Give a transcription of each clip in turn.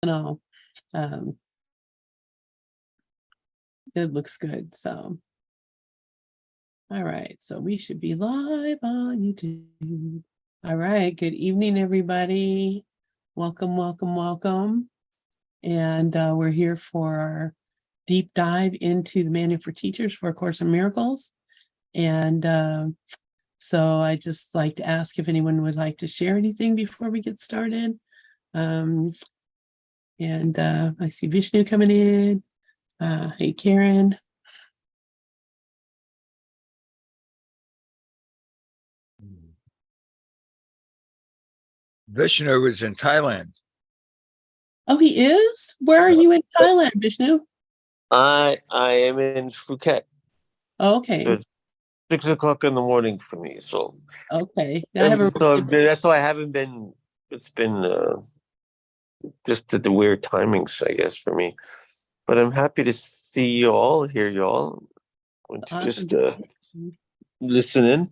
know, um, it looks good. So, all right. So we should be live on YouTube. All right. Good evening, everybody. Welcome, welcome, welcome. And we're here for our deep dive into the Manual for Teachers for A Course in Miracles. And so I just like to ask if anyone would like to share anything before we get started. I see Vishnu coming in. Hey, Karen. Vishnu is in Thailand. Oh, he is? Where are you in Thailand, Vishnu? I am in Phuket. Oh, okay. So it's 6 o'clock in the morning for me. So okay. That's why I haven't been. It's been just the weird timings, I guess, for me. But I'm happy to see you all, hear you all. Want to just listen in.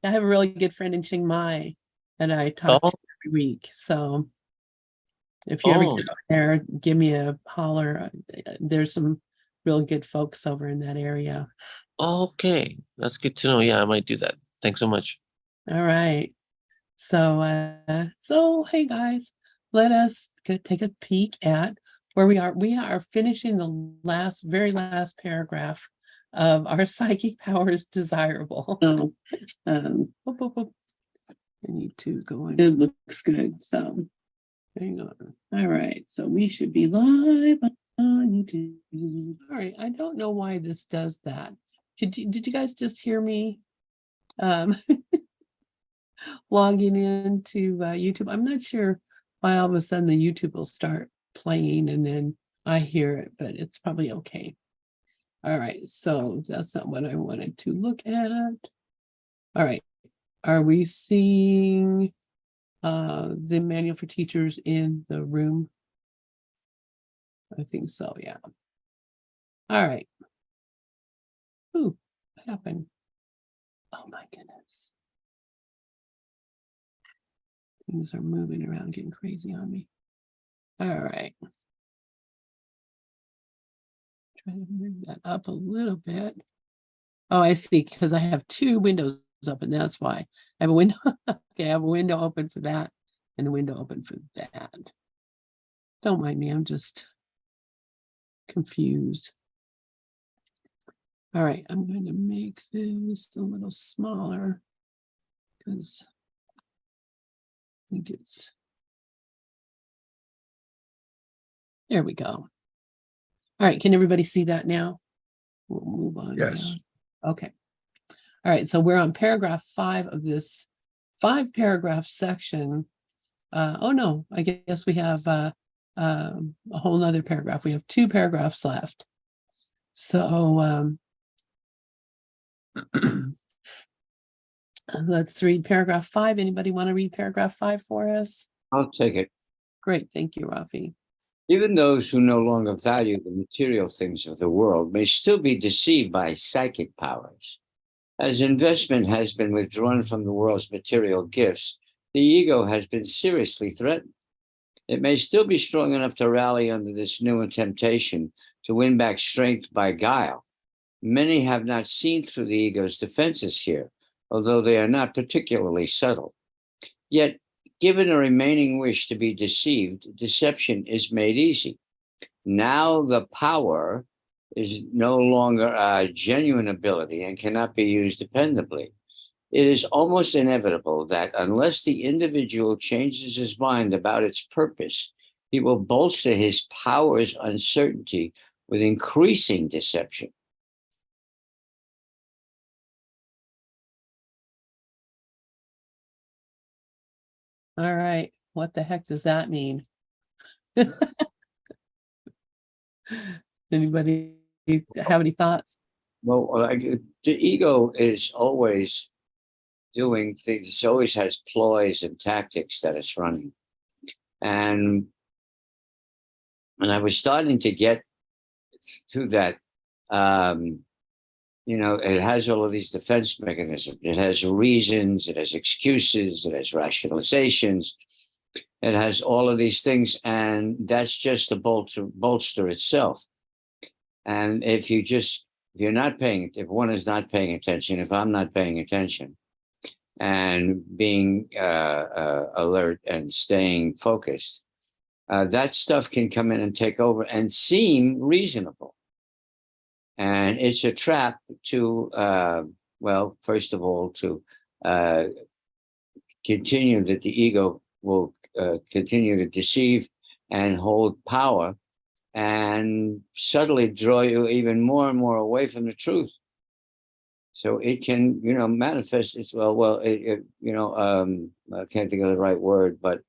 I have a really good friend in Chiang Mai that I talk to every week. So if you ever get out there, give me a holler. There's some real good folks over in that area. Okay, that's good to know. Yeah, I might do that. Thanks so much. All right. So hey guys, let us take a peek at where we are. We are finishing the very last paragraph of our psychic powers desirable. I need to go in. It looks good. So hang on. All right. So we should be live on YouTube. All right. I don't know why this does that. Did you guys just hear me logging into YouTube? I'm not sure why all of a sudden the YouTube will start playing and then I hear it, but it's probably okay. All right. So that's not what I wanted to look at. All right. Are we seeing the Manual for Teachers in the room? I think so, yeah. All right. Ooh, what happened? Oh my goodness. Things are moving around, getting crazy on me. All right. Try to move that up a little bit. Oh, I see, because I have two windows up, and that's why. I have a window. Okay, I have a window open for that and a window open for that. Don't mind me, I'm just confused. All right, I'm going to make this a little smaller because I think it's, there we go. All right, can everybody see that now? We'll move on. Yes. Down. Okay. All right, so we're on paragraph 5 of this 5-paragraph section. Oh no, I guess we have a whole nother paragraph. We have 2 paragraphs left. So let's read paragraph 5. Anybody want to read paragraph 5 for us? I'll take it. Great, thank you, Rafi. Even those who no longer value the material things of the world may still be deceived by psychic powers. As investment has been withdrawn from the world's material gifts, the ego has been seriously threatened. It may still be strong enough to rally under this new temptation to win back strength by guile. Many have not seen through the ego's defenses here, although they are not particularly subtle. Yet, given a remaining wish to be deceived, deception is made easy. Now the power is no longer a genuine ability and cannot be used dependably. It is almost inevitable that unless the individual changes his mind about its purpose, he will bolster his power's uncertainty with increasing deception. All right, what the heck does that mean? Anybody have any thoughts? Well, the ego is always doing things. It always has ploys and tactics that it's running. And I was starting to get to that, it has all of these defense mechanisms. It has reasons, it has excuses, it has rationalizations. It has all of these things, and that's just to bolster itself. And if you're not paying, if one is not paying attention, if I'm not paying attention, and being alert and staying focused, that stuff can come in and take over and seem reasonable. And it's a trap to, well, first of all, to continue that the ego will continue to deceive and hold power and subtly draw you even more and more away from the truth. So it can, manifest its I can't think of the right word, but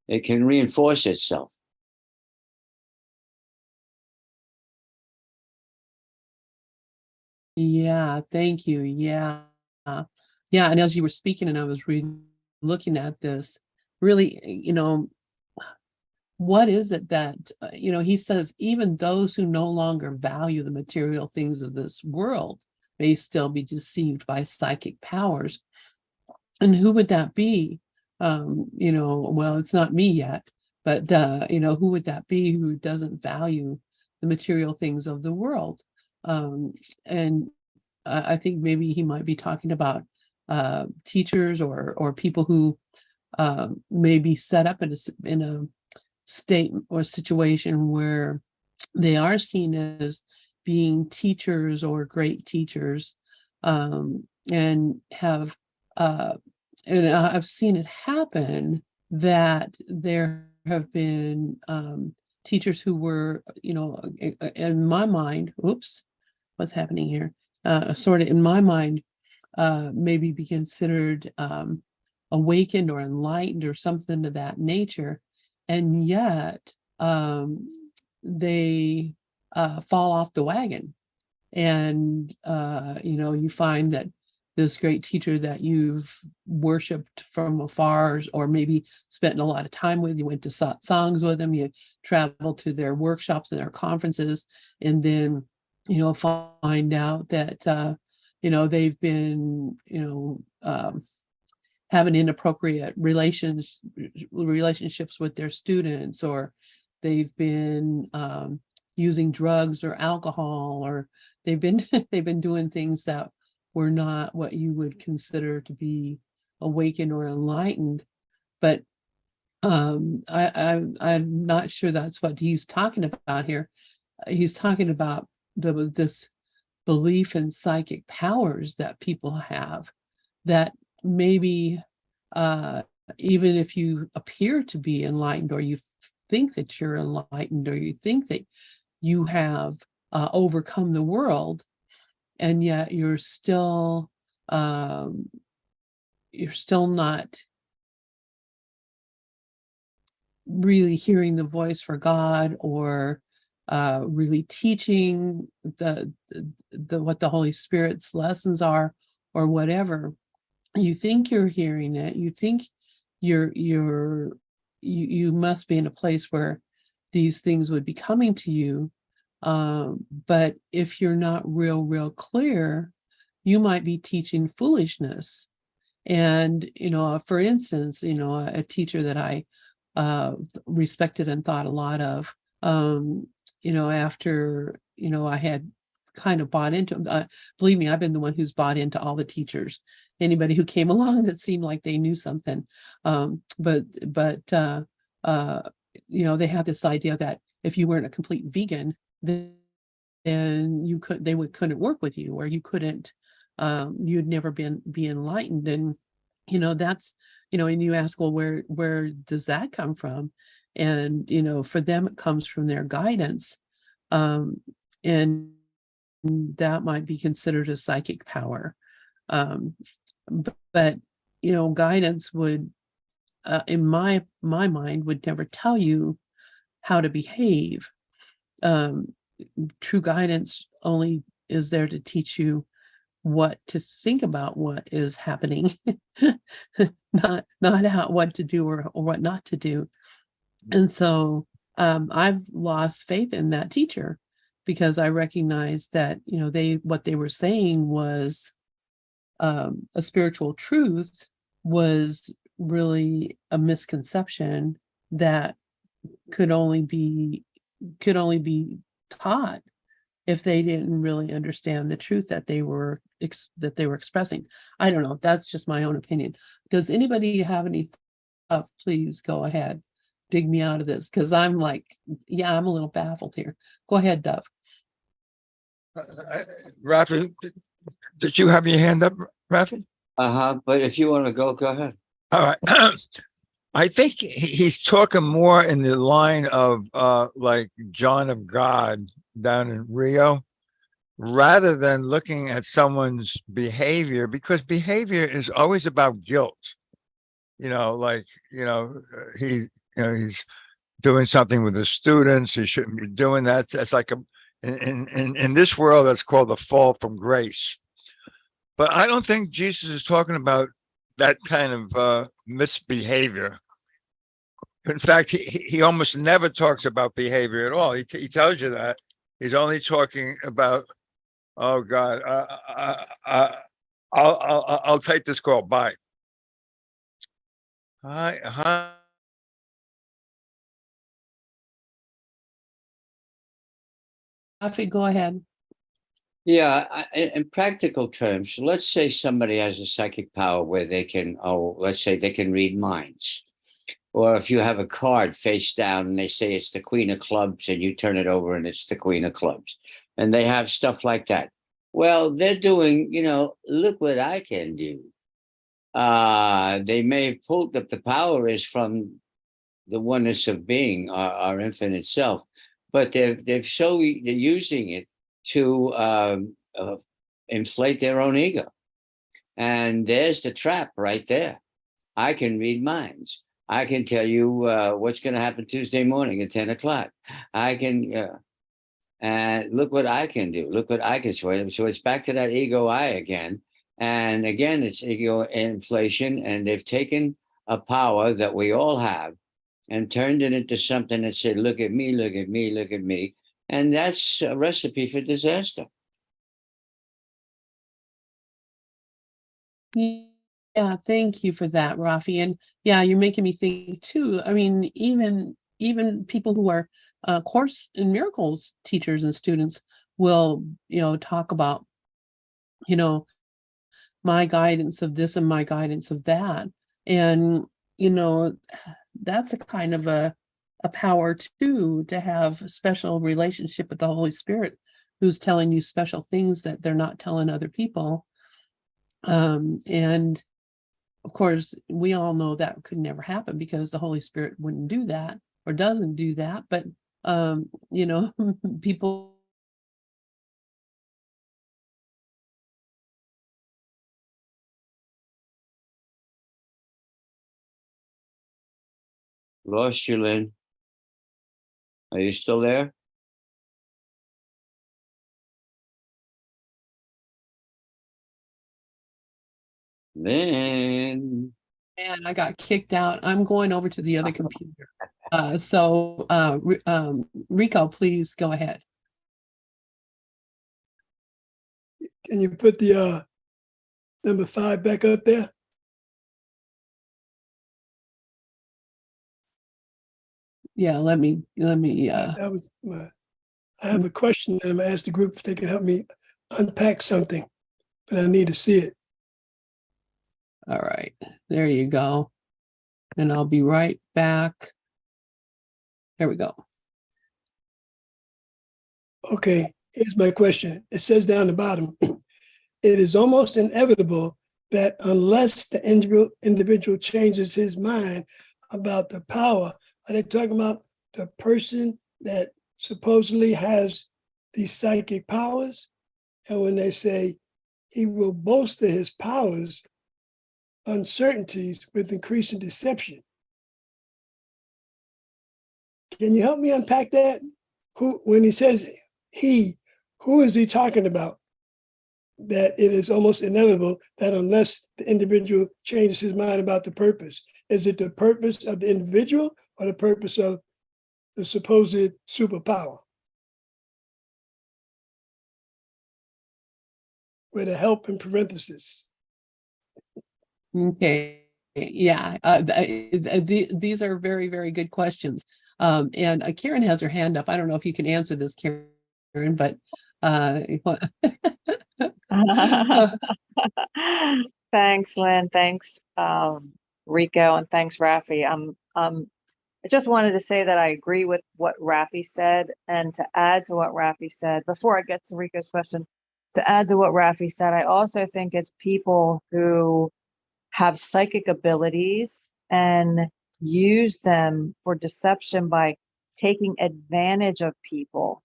it can reinforce itself. Yeah, thank you. Yeah. Yeah, and as you were speaking and I was looking at this, really, what is it that, he says, even those who no longer value the material things of this world may still be deceived by psychic powers. And who would that be? Well, it's not me yet, but, who would that be who doesn't value the material things of the world? And I think maybe he might be talking about teachers or people who may be set up in a state or situation where they are seen as being teachers or great teachers, and have and I've seen it happen that there have been teachers who were, in my mind, oops, what's happening here? Sort of in my mind, maybe be considered awakened or enlightened or something of that nature. And yet they fall off the wagon. And, you find that this great teacher that you've worshipped from afar, or maybe spent a lot of time with, you went to satsangs with them, you traveled to their workshops and their conferences, and then, find out that, they've been, having inappropriate relationships with their students, or they've been using drugs or alcohol, or they've been they've been doing things that were not what you would consider to be awakened or enlightened. But I'm not sure that's what he's talking about here. He's talking about this belief in psychic powers that people have, that maybe even if you appear to be enlightened, or you think that you're enlightened, or you think that you have overcome the world, and yet you're still not really hearing the voice for God, or really teaching the what the Holy Spirit's lessons are, or whatever. You think you're hearing it, you think you must be in a place where these things would be coming to you, but if you're not real clear, you might be teaching foolishness. And for instance, a teacher that I respected and thought a lot of, after I had kind of bought into him. Believe me, I've been the one who's bought into all the teachers. Anybody who came along that seemed like they knew something, but they have this idea that if you weren't a complete vegan, then couldn't work with you, or you couldn't, you'd never be enlightened. And that's, and you ask, well, where does that come from? And for them, it comes from their guidance, and that might be considered a psychic power. But guidance would, in my mind, would never tell you how to behave. True guidance only is there to teach you what to think about what is happening, not what to do or what not to do. And so I've lost faith in that teacher, because I recognized that what they were saying was a spiritual truth, was really a misconception that could only be taught if they didn't really understand the truth that they were expressing. I don't know. That's just my own opinion. Does anybody have any thought? Please go ahead. Dig me out of this, because I'm like, yeah, I'm a little baffled here. Go ahead, Dove. Rafi, did you have your hand up, Rafi? But if you want to go ahead. All right. I think he's talking more in the line of like John of God down in Rio, rather than looking at someone's behavior, because behavior is always about guilt. Like, he's doing something with the students. He shouldn't be doing that. That's like in this world, that's called the fall from grace. But I don't think Jesus is talking about that kind of misbehavior. In fact, he almost never talks about behavior at all. He tells you that. He's only talking about, oh God, I'll take this call. Bye. Hi. Rafi, go ahead. Yeah, in practical terms, let's say somebody has a psychic power where they can, let's say they can read minds. Or if you have a card face down and they say it's the Queen of Clubs and you turn it over and it's the Queen of Clubs. And they have stuff like that. Well, they're doing, look what I can do. They may have pulled up, the power is from the oneness of being, our infinite self, but they're using it to inflate their own ego. And there's the trap right there. I can read minds. I can tell you what's going to happen Tuesday morning at 10 o'clock. I can, and look what I can do. Look what I can show. So it's back to that ego I again. And again, it's ego inflation. And they've taken a power that we all have and turned it into something that said, look at me, look at me, look at me. And that's a recipe for disaster. Yeah, thank you for that, Rafi. And yeah, you're making me think too. I mean, even people who are Course in Miracles teachers and students will, talk about, my guidance of this and my guidance of that. And, that's a kind of a power too, to have a special relationship with the Holy Spirit, who's telling you special things that they're not telling other people. And of course, we all know that could never happen because the Holy Spirit wouldn't do that or doesn't do that. But, people. Lost you, Lynn. Are you still there? Lynn. And I got kicked out. I'm going over to the other computer. Rico, please go ahead. Can you put the number 5 back up there? Yeah, let me. That was I have a question and I'm gonna ask the group if they can help me unpack something, but I need to see it. All right, there you go. And I'll be right back. There we go. Okay, here's my question. It says down the bottom, it is almost inevitable that unless the individual changes his mind about the power, are they talking about the person that supposedly has these psychic powers? And when they say he will bolster his powers, uncertainties with increasing deception. Can you help me unpack that? When he says he, who is he talking about? That it is almost inevitable that unless the individual changes his mind about the purpose, is it the purpose of the individual or the purpose of the supposed superpower? With a help in parentheses. Okay. Yeah, these are very, very good questions. And Karen has her hand up. I don't know if you can answer this, Karen, but Thanks, Lynn. Thanks, Rico, and thanks, Rafi. I just wanted to say that I agree with what Rafi said, and to add to what Rafi said, before I get to Rico's question, to add to what Rafi said, I also think it's people who have psychic abilities and use them for deception by taking advantage of people,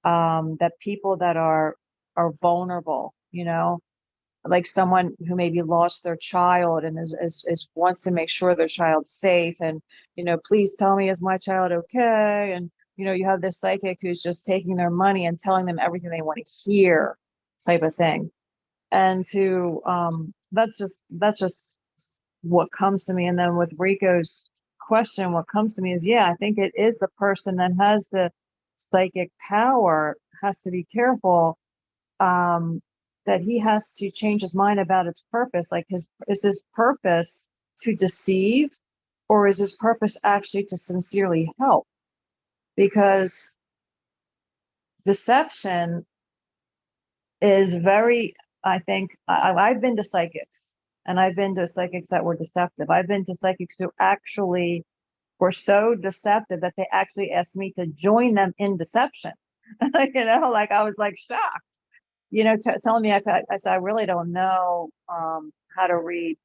that people that are vulnerable, like someone who maybe lost their child and is wants to make sure their child's safe, and please tell me, is my child okay? And you have this psychic who's just taking their money and telling them everything they want to hear, type of thing. And to that's just what comes to me. And then with Rico's question, what comes to me is, yeah, I think it is the person that has the psychic power has to be careful, that he has to change his mind about its purpose. Like, is his purpose to deceive, or is his purpose actually to sincerely help? Because deception is very, I think, I've been to psychics, and I've been to psychics that were deceptive. I've been to psychics who actually were so deceptive that they actually asked me to join them in deception. Like I was like shocked, telling me, I said, I really don't know how to read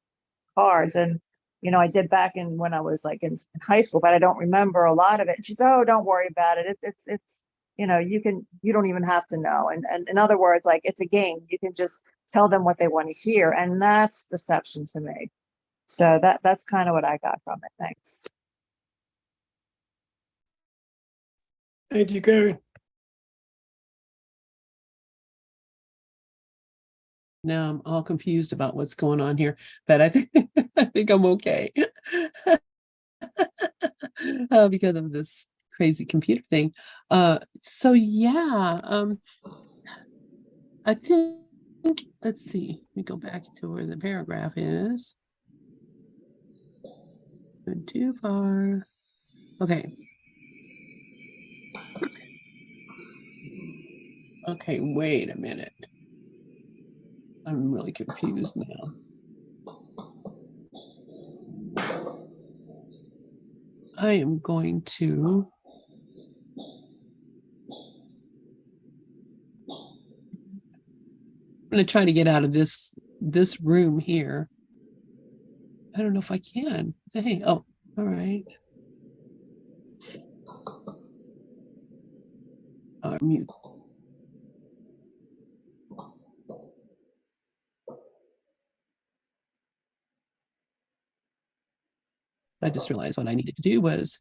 cards. And, I did back when I was like in high school, but I don't remember a lot of it. And she said, oh, don't worry about it. It's you don't even have to know. And in other words, like, it's a game. You can just tell them what they want to hear. And that's deception to me. So that's kind of what I got from it. Thanks. Thank you, Karen. now I'm all confused about what's going on here, but I think I think I'm okay. Because of this crazy computer thing. So yeah, I think, let's see, let me go back to where the paragraph is. Went too far. Okay. Okay, wait a minute. I'm really confused now. I am going to I'm going to try to get out of this room here. I don't know if I can. Hey, oh, all right. Mute. I just realized what I needed to do was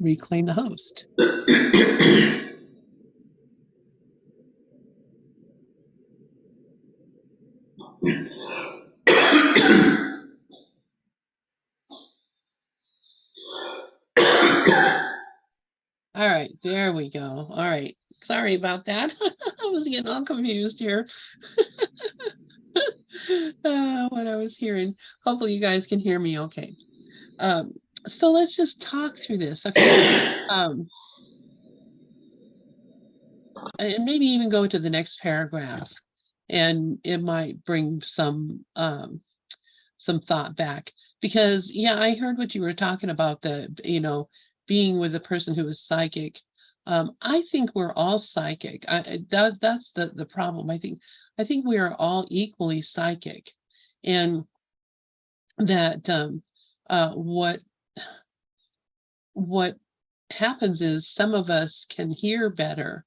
reclaim the host. All right, there we go. All right, sorry about that. I was getting all confused here. What I was hearing. Hopefully you guys can hear me okay. So let's just talk through this, okay? And maybe even go to the next paragraph, and it might bring some thought back. Because yeah, I heard what you were talking about, being with a person who is psychic. I think we're all psychic. That's the problem. I think we are all equally psychic, and that what happens is some of us can hear better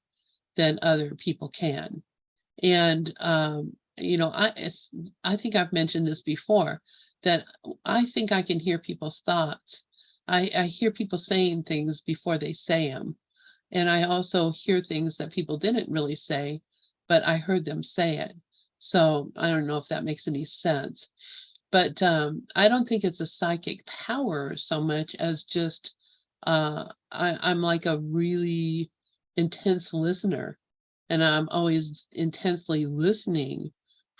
than other people can. And I think I've mentioned this before, that I think I can hear people's thoughts. I hear people saying things before they say them. And I also hear things that people didn't really say, but I heard them say it. So I don't know if that makes any sense. But I don't think it's a psychic power so much as just I'm like a really intense listener, and I'm always intensely listening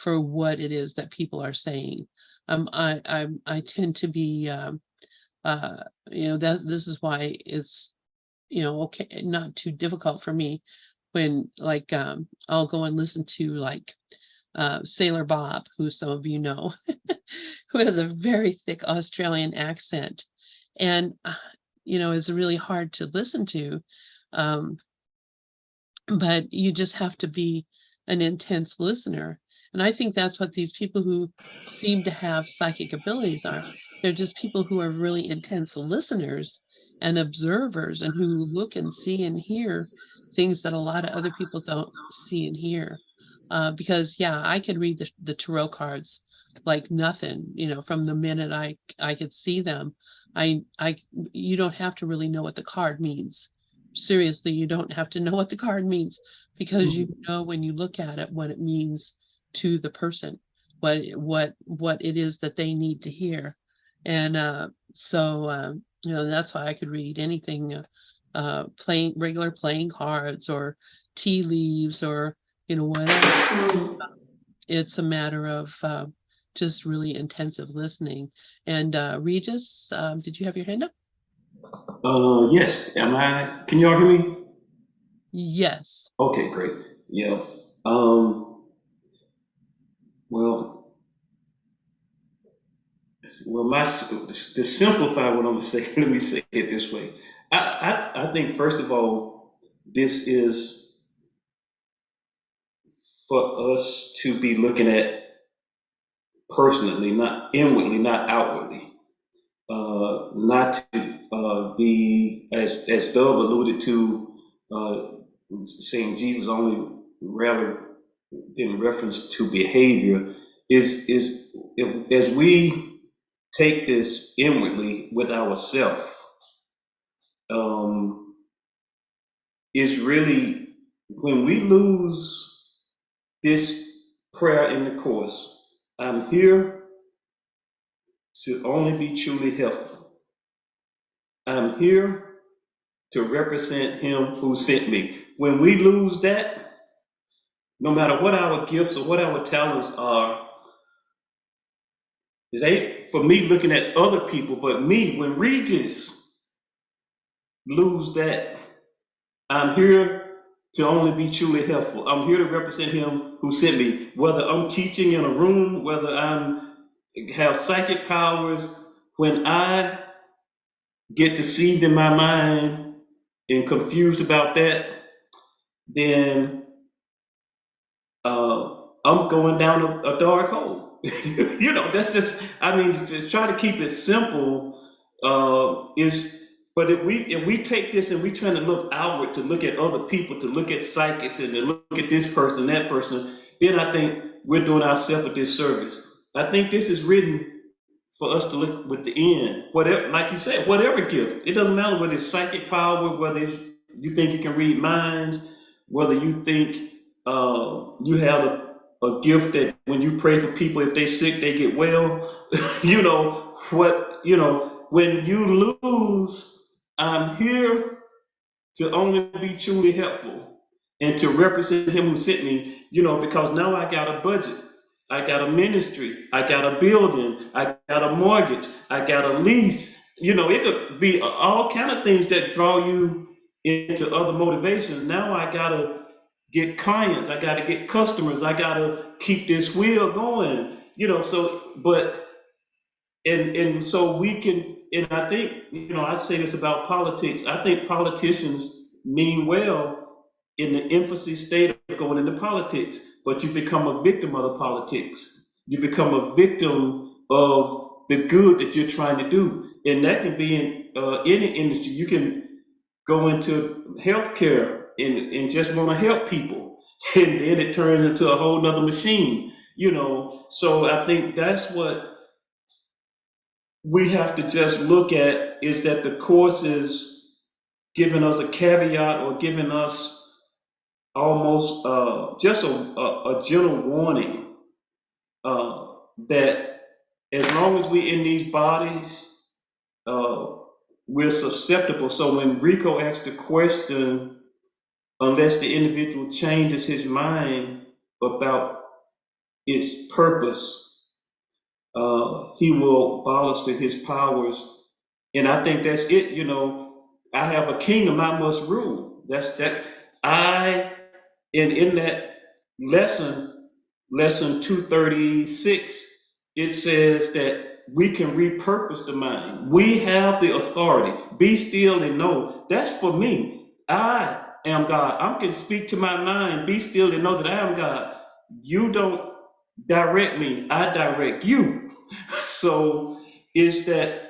for what it is that people are saying. I tend to be, that this is why it's, okay, not too difficult for me when, like, I'll go and listen to, like, Sailor Bob, who some of you know, who has a very thick Australian accent, and it's really hard to listen to. Um, but you just have to be an intense listener. And I think that's what these people who seem to have psychic abilities are. They're just people who are really intense listeners and observers and who look and see and hear things that a lot of other people don't see and hear. Because yeah, I could read the tarot cards like nothing, from the minute I could see them. You don't have to really know what the card means. Seriously, you don't have to know what the card means, because you know when you look at it what it means to the person, what it is that they need to hear. And that's why I could read anything, playing regular playing cards or tea leaves or whatever. It's a matter of just really intensive listening. And Regis, did you have your hand up? Yes. Can you all hear me? Yes. Okay, great. Yeah. Um, well, to simplify what I'm gonna say, let me say it this way. I think first of all, this is for us to be looking at personally, not inwardly, not outwardly. Not to be, as Dove alluded to, uh, saying Jesus only rather in reference to behavior, as we take this inwardly with ourself, um, is really when we lose this prayer in the course. I'm here to only be truly helpful. I'm here to represent him who sent me. When we lose that, no matter what our gifts or what our talents are, it ain't for me looking at other people, but me, when Regis lose that, I'm here to only be truly helpful. I'm here to represent him who sent me. Whether I'm teaching in a room, whether have psychic powers, when I get deceived in my mind and confused about that, then I'm going down a dark hole. That's just, I mean, just try to keep it simple. But if we take this and we trying to look outward, to look at other people, to look at psychics and to look at this person, that person, then I think we're doing ourselves a disservice. I think this is written for us to look with the end. Whatever, like you said, whatever gift. It doesn't matter whether it's psychic power, whether you think you can read minds, whether you think you have a gift that when you pray for people, if they sick, they get well. When you lose, I'm here to only be truly helpful and to represent him who sent me, because now I got a budget. I got a ministry. I got a building. I got a mortgage. I got a lease. It could be all kind of things that draw you into other motivations. Now I got to get clients. I got to get customers. I got to keep this wheel going, and so we can, and I think, I say this about politics. I think politicians mean well in the infancy state of going into politics, but you become a victim of the politics. You become a victim of the good that you're trying to do. And that can be in any industry. You can go into healthcare and just want to help people. And then it turns into a whole nother machine, So I think that's what we have to just look at, is that the course is giving us a caveat or giving us almost just a general warning that as long as we're in these bodies, uh, we're susceptible. So when Rico asked the question, unless the individual changes his mind about its purpose, he will abolish his powers. And I think that's it. I have a kingdom I must rule. That's that. I in that lesson 236, it says that we can repurpose the mind. We have the authority. Be still and know. That's for me. I am God. I can speak to my mind. Be still and know that I am God. You don't direct me. I direct you. So it's that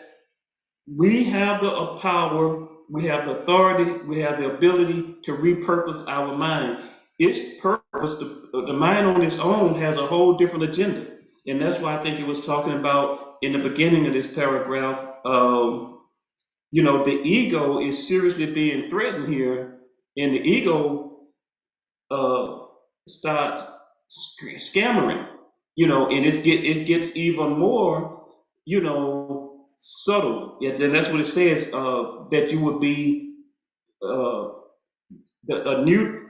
we have the power, we have the authority, we have the ability to repurpose our mind. Its purpose, the mind on its own has a whole different agenda. And that's why I think it was talking about in the beginning of this paragraph, the ego is seriously being threatened here, and the ego uh, starts scammering, and it gets even more, subtle. And that's what it says, that you would be uh, a new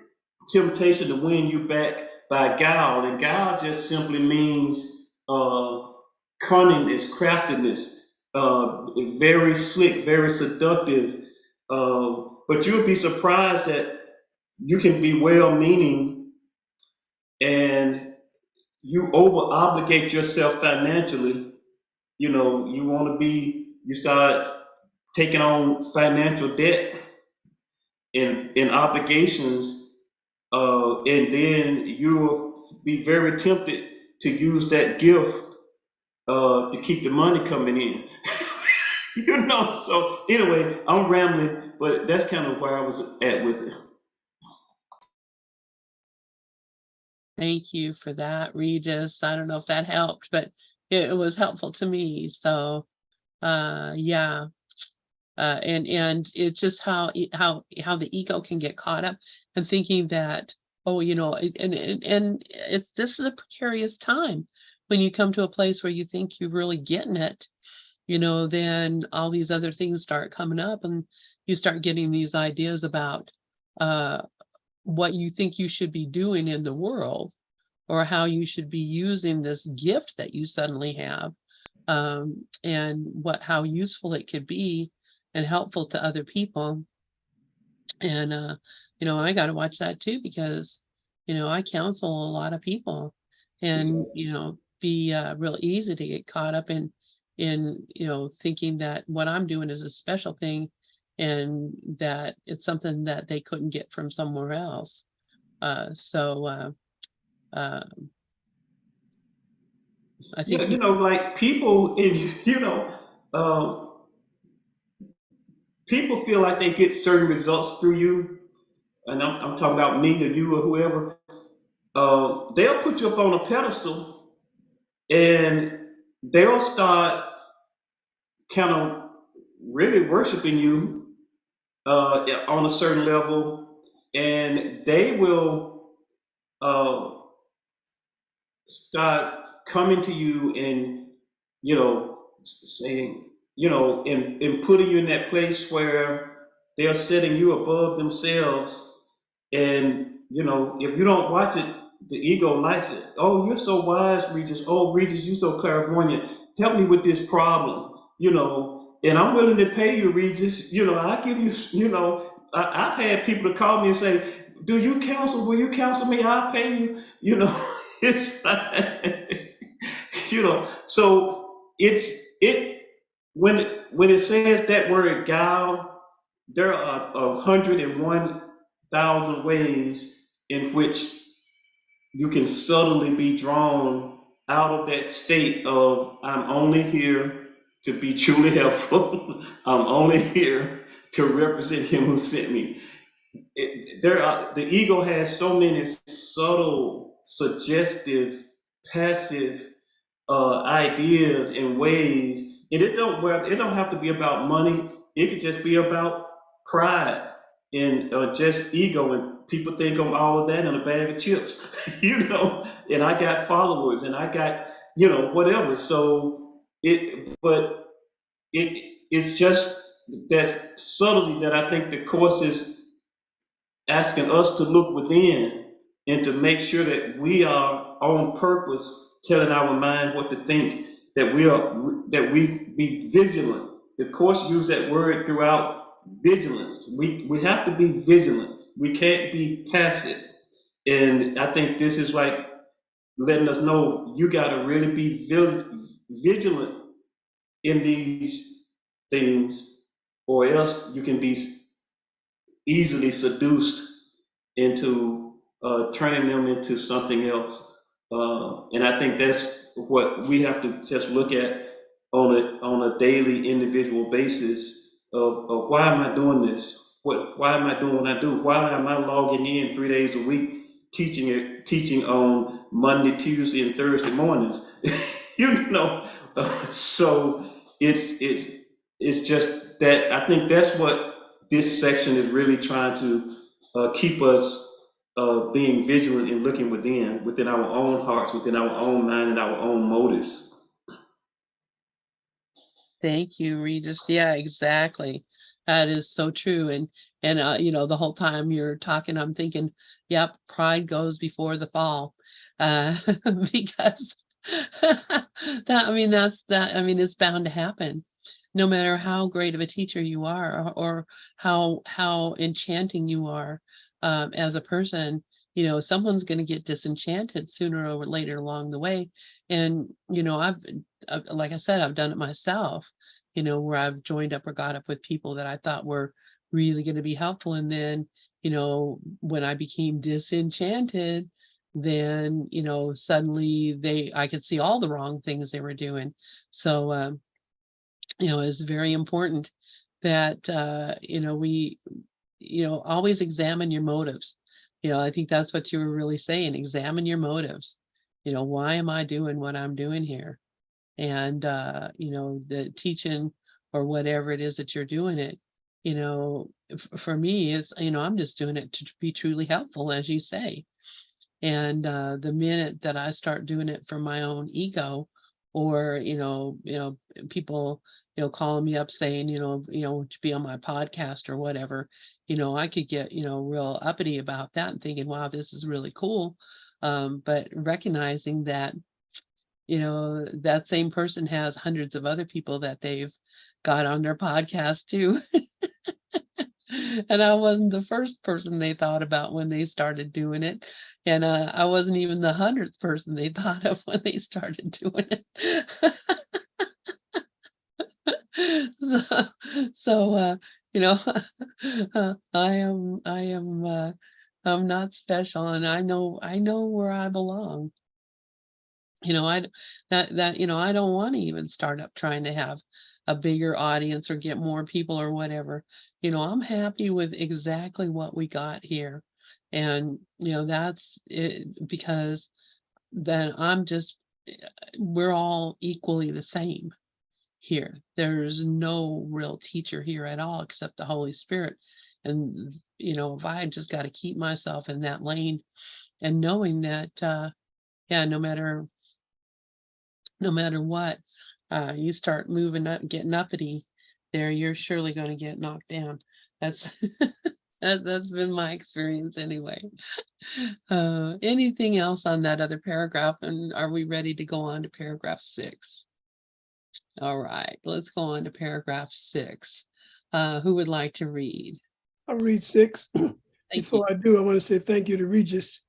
temptation to win you back by guile. And guile just simply means cunningness, craftiness, very slick, very seductive. But you'll be surprised that you can be well-meaning and you over obligate yourself financially. You start taking on financial debt and obligations, and then you'll be very tempted to use that gift to keep the money coming in. So anyway, I'm rambling, but that's kind of where I was at with it. Thank you for that, Regis. I don't know if that helped, but it was helpful to me. So, yeah. And it's just how the ego can get caught up and thinking that, oh, and this is a precarious time when you come to a place where you think you're really getting it, then all these other things start coming up and you start getting these ideas about what you think you should be doing in the world, or how you should be using this gift that you suddenly have, and how useful it could be and helpful to other people. And I got to watch that too, because I counsel a lot of people, and be real easy to get caught up in thinking that what I'm doing is a special thing and that it's something that they couldn't get from somewhere else. So I think like people, uh, people feel like they get certain results through you, and I'm talking about me or you or whoever. They'll put you up on a pedestal, and they'll start kind of really worshiping you on a certain level, and they will start coming to you and saying, and putting you in that place where they're setting you above themselves. And if you don't watch it, the ego likes it. Oh, you're so wise, Regis. Oh, Regis, you're so clairvoyant. Help me with this problem. And I'm willing to pay you, Regis. I give you. I've had people to call me and say, "Do you counsel? Will you counsel me? I'll pay you." It's like, So when it says that word guile, there are 101,000 ways in which you can subtly be drawn out of that state of I'm only here to be truly helpful. I'm only here to represent him who sent me. The ego has so many subtle, suggestive, passive ideas and ways, and it don't have to be about money. It could just be about pride and just ego, and people think I'm all of that in a bag of chips, And I got followers, and I got whatever. So it's just that subtlety that I think the course is asking us to look within and to make sure that we are on purpose telling our mind what to think, that we be vigilant. The course used that word throughout, vigilance. We have to be vigilant. We can't be passive. And I think this is like letting us know you got to really be vigilant in these things, or else you can be easily seduced into turning them into something else. And I think that's what we have to just look at on a daily individual basis of why am I doing this? Why am I doing what I do? Why am I logging in 3 days a week teaching on Monday, Tuesday, and Thursday mornings? You know, so it's just that I think that's what this section is really trying to keep us being vigilant and looking within our own hearts, within our own mind, and our own motives. Thank you, Regis. Yeah, exactly. That is so true. And you know, the whole time you're talking, I'm thinking, yep, pride goes before the fall. Uh, because I mean, it's bound to happen. No matter how great of a teacher you are, or how enchanting you are as a person, you know, someone's going to get disenchanted sooner or later along the way. And you know, like I said, I've done it myself, you know, where I've joined up or got up with people that I thought were really going to be helpful. And then, you know, when I became disenchanted, then, you know, suddenly I could see all the wrong things they were doing. So, you know, it's very important that, you know, you know, always examine your motives. You know, I think that's what you were really saying. Examine your motives. You know, why am I doing what I'm doing here? And you know, the teaching or whatever it is that you're doing it, you know, for me, it's, you know, I'm just doing it to be truly helpful, as you say. And the minute that I start doing it for my own ego, or people, you know, calling me up saying, to be on my podcast or whatever, you know, I could get, you know, real uppity about that and thinking, wow, this is really cool. But recognizing that, you know, that same person has hundreds of other people that they've got on their podcast too. And I wasn't the first person they thought about when they started doing it. And I wasn't even the 100th person they thought of when they started doing it. So, you know, I'm not special, and I know where I belong. You know, you know, I don't want to even start up trying to have a bigger audience or get more people or whatever. You know, I'm happy with exactly what we got here. And, you know, that's it, because then we're all equally the same here. There's no real teacher here at all except the Holy Spirit. And, you know, if I just got to keep myself in that lane and knowing that, yeah, no matter what, you start moving up, getting uppity there, you're surely going to get knocked down. That's that's been my experience anyway. Anything else on that other paragraph? And are we ready to go on to paragraph 6? All right, let's go on to paragraph 6. Who would like to read? I'll read 6. Thank Before you. I do, I want to say thank you to Regis.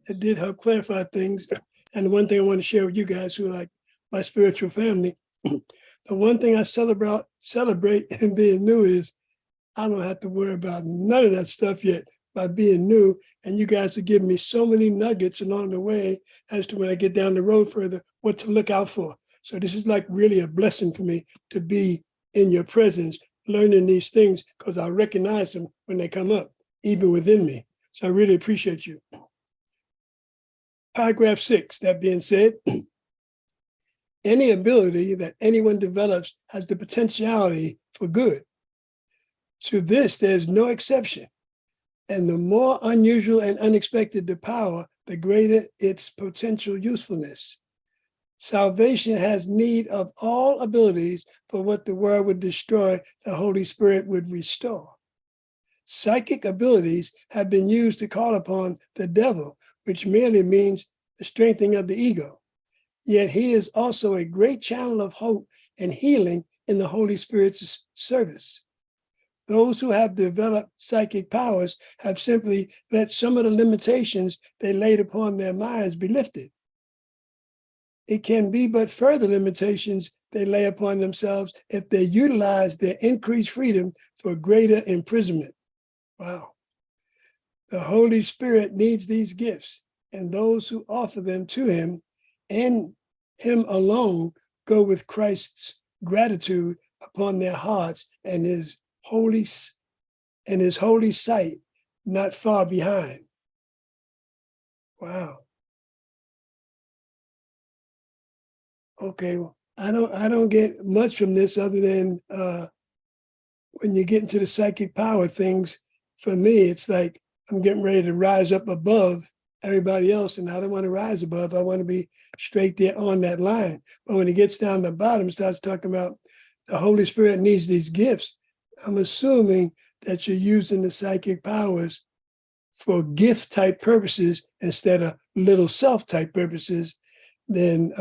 It did help clarify things. And the one thing I want to share with you guys who are like my spiritual family, the one thing I celebrate in being new is I don't have to worry about none of that stuff yet by being new. And you guys are giving me so many nuggets along the way as to when I get down the road further, what to look out for. So this is like really a blessing for me to be in your presence, learning these things, because I recognize them when they come up, even within me. So I really appreciate you. Paragraph 6, that being said, any ability that anyone develops has the potentiality for good. To this, there's no exception. And the more unusual and unexpected the power, the greater its potential usefulness. Salvation has need of all abilities, for what the world would destroy, the Holy Spirit would restore. Psychic abilities have been used to call upon the devil, which merely means the strengthening of the ego. Yet he is also a great channel of hope and healing in the Holy Spirit's service. Those who have developed psychic powers have simply let some of the limitations they laid upon their minds be lifted. It can be but further limitations they lay upon themselves if they utilize their increased freedom for greater imprisonment. Wow. The Holy Spirit needs these gifts, and those who offer them to him and him alone go with Christ's gratitude upon their hearts and his holy sight not far behind. Wow. Okay, well, I don't get much from this other than when you get into the psychic power things, for me, it's like I'm getting ready to rise up above everybody else, and I don't want to rise above. I want to be straight there on that line. But when it gets down the bottom, it starts talking about the Holy Spirit needs these gifts. I'm assuming that you're using the psychic powers for gift type purposes instead of little self type purposes. Then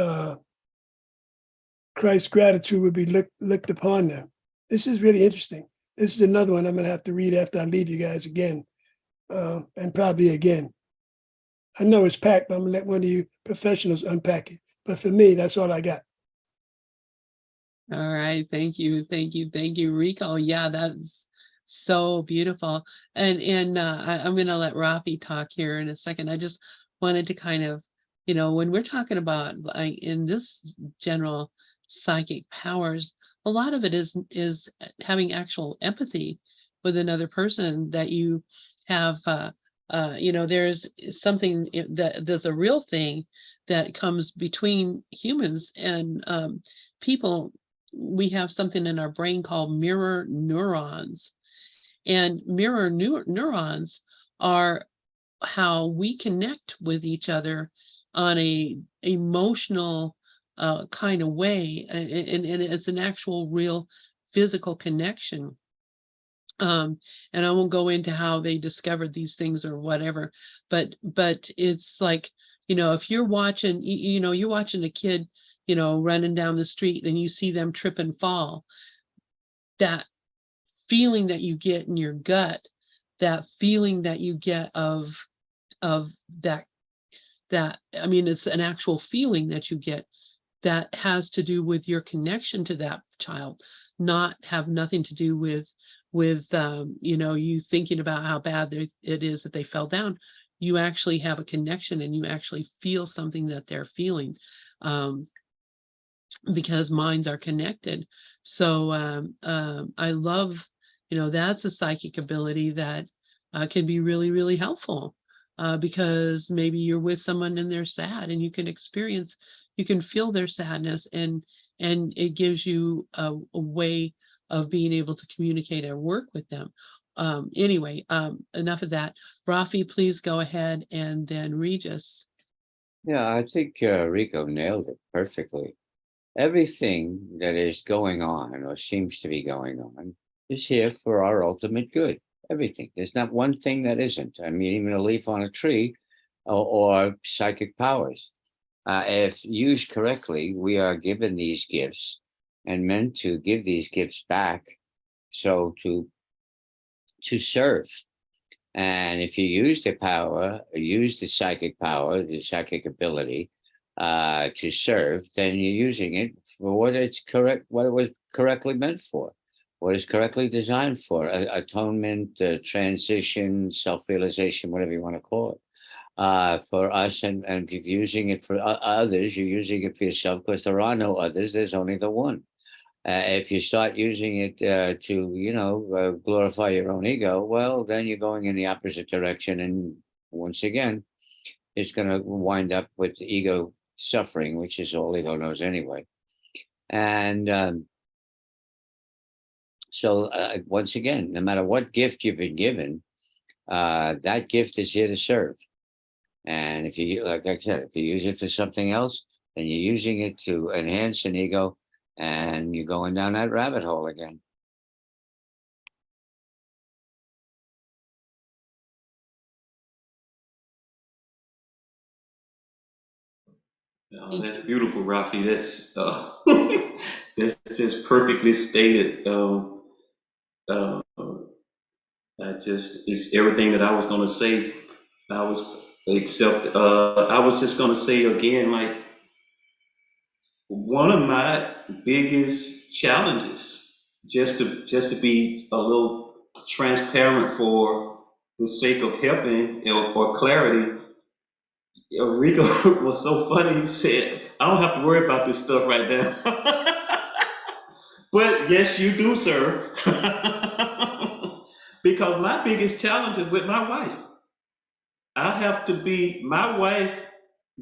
Christ's gratitude would be looked upon them. This is really interesting. This is another one I'm going to have to read after I leave you guys again, and probably again. I know it's packed, but I'm going to let one of you professionals unpack it. But for me, that's all I got. All right. Thank you. Thank you. Thank you, Rico. Yeah, that's so beautiful. And I'm going to let Rafi talk here in a second. I just wanted to kind of, when we're talking about like in this general psychic powers, a lot of it is having actual empathy with another person, that you have, there's something there's a real thing that comes between humans and people. We have something in our brain called mirror neurons, and mirror neurons are how we connect with each other on a emotional kind of way, and it's an actual real physical connection. And I won't go into how they discovered these things or whatever, but it's like, if you're watching, you're watching a kid, running down the street and you see them trip and fall, that feeling that you get in your gut, that feeling that you get of that, I mean, it's an actual feeling that you get that has to do with your connection to that child, not have nothing to do with you thinking about how bad it is that they fell down. You actually have a connection and you actually feel something that they're feeling, because minds are connected. So I love, that's a psychic ability that can be really, really helpful, because maybe you're with someone and they're sad, and you can feel their sadness, and it gives you a way of being able to communicate or work with them. Anyway, enough of that. Rafi, please go ahead, and then Regis. Yeah, I think Rico nailed it perfectly. Everything that is going on or seems to be going on is here for our ultimate good. Everything. There's not one thing that isn't. I mean, even a leaf on a tree or psychic powers. If used correctly, we are given these gifts and meant to give these gifts back. So to serve. And if you use the power, use the psychic power, the psychic ability to serve, then you're using it for what it's correct, what it was correctly meant for, what it's correctly designed for, atonement, transition, self-realization, whatever you want to call it. For us, and if you're using it for others, you're using it for yourself, because there are no others, there's only the one. If you start using it to, glorify your own ego, well, then you're going in the opposite direction. And once again, it's going to wind up with ego suffering, which is all ego knows anyway. And so once again, no matter what gift you've been given, that gift is here to serve. And if you, like I said, if you use it for something else, then you're using it to enhance an ego, and you're going down that rabbit hole again. Thank That's you. beautiful, Rafi. That's that's just perfectly stated. Uh, it's everything that I was gonna say. I was except I was just gonna say again, like one of my biggest challenges, just to be a little transparent for the sake of helping or clarity. Rico was so funny. He said, "I don't have to worry about this stuff right now." But yes, you do, sir. Because my biggest challenge is with my wife. My wife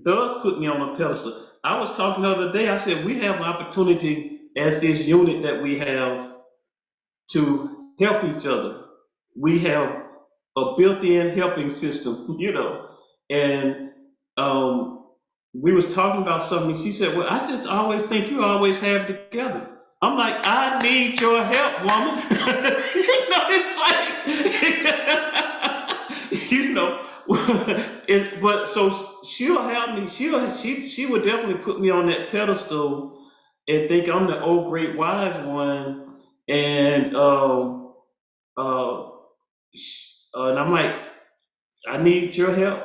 does put me on a pedestal. I was talking the other day, I said, we have an opportunity as this unit that we have to help each other. We have a built-in helping system, And um, we was talking about something. She said, "Well, I just always think you always have it together." I'm like, "I need your help, woman." It's like, but so she'll help me. She would definitely put me on that pedestal and think I'm the old great wise one, and uh, and I'm like, I need your help,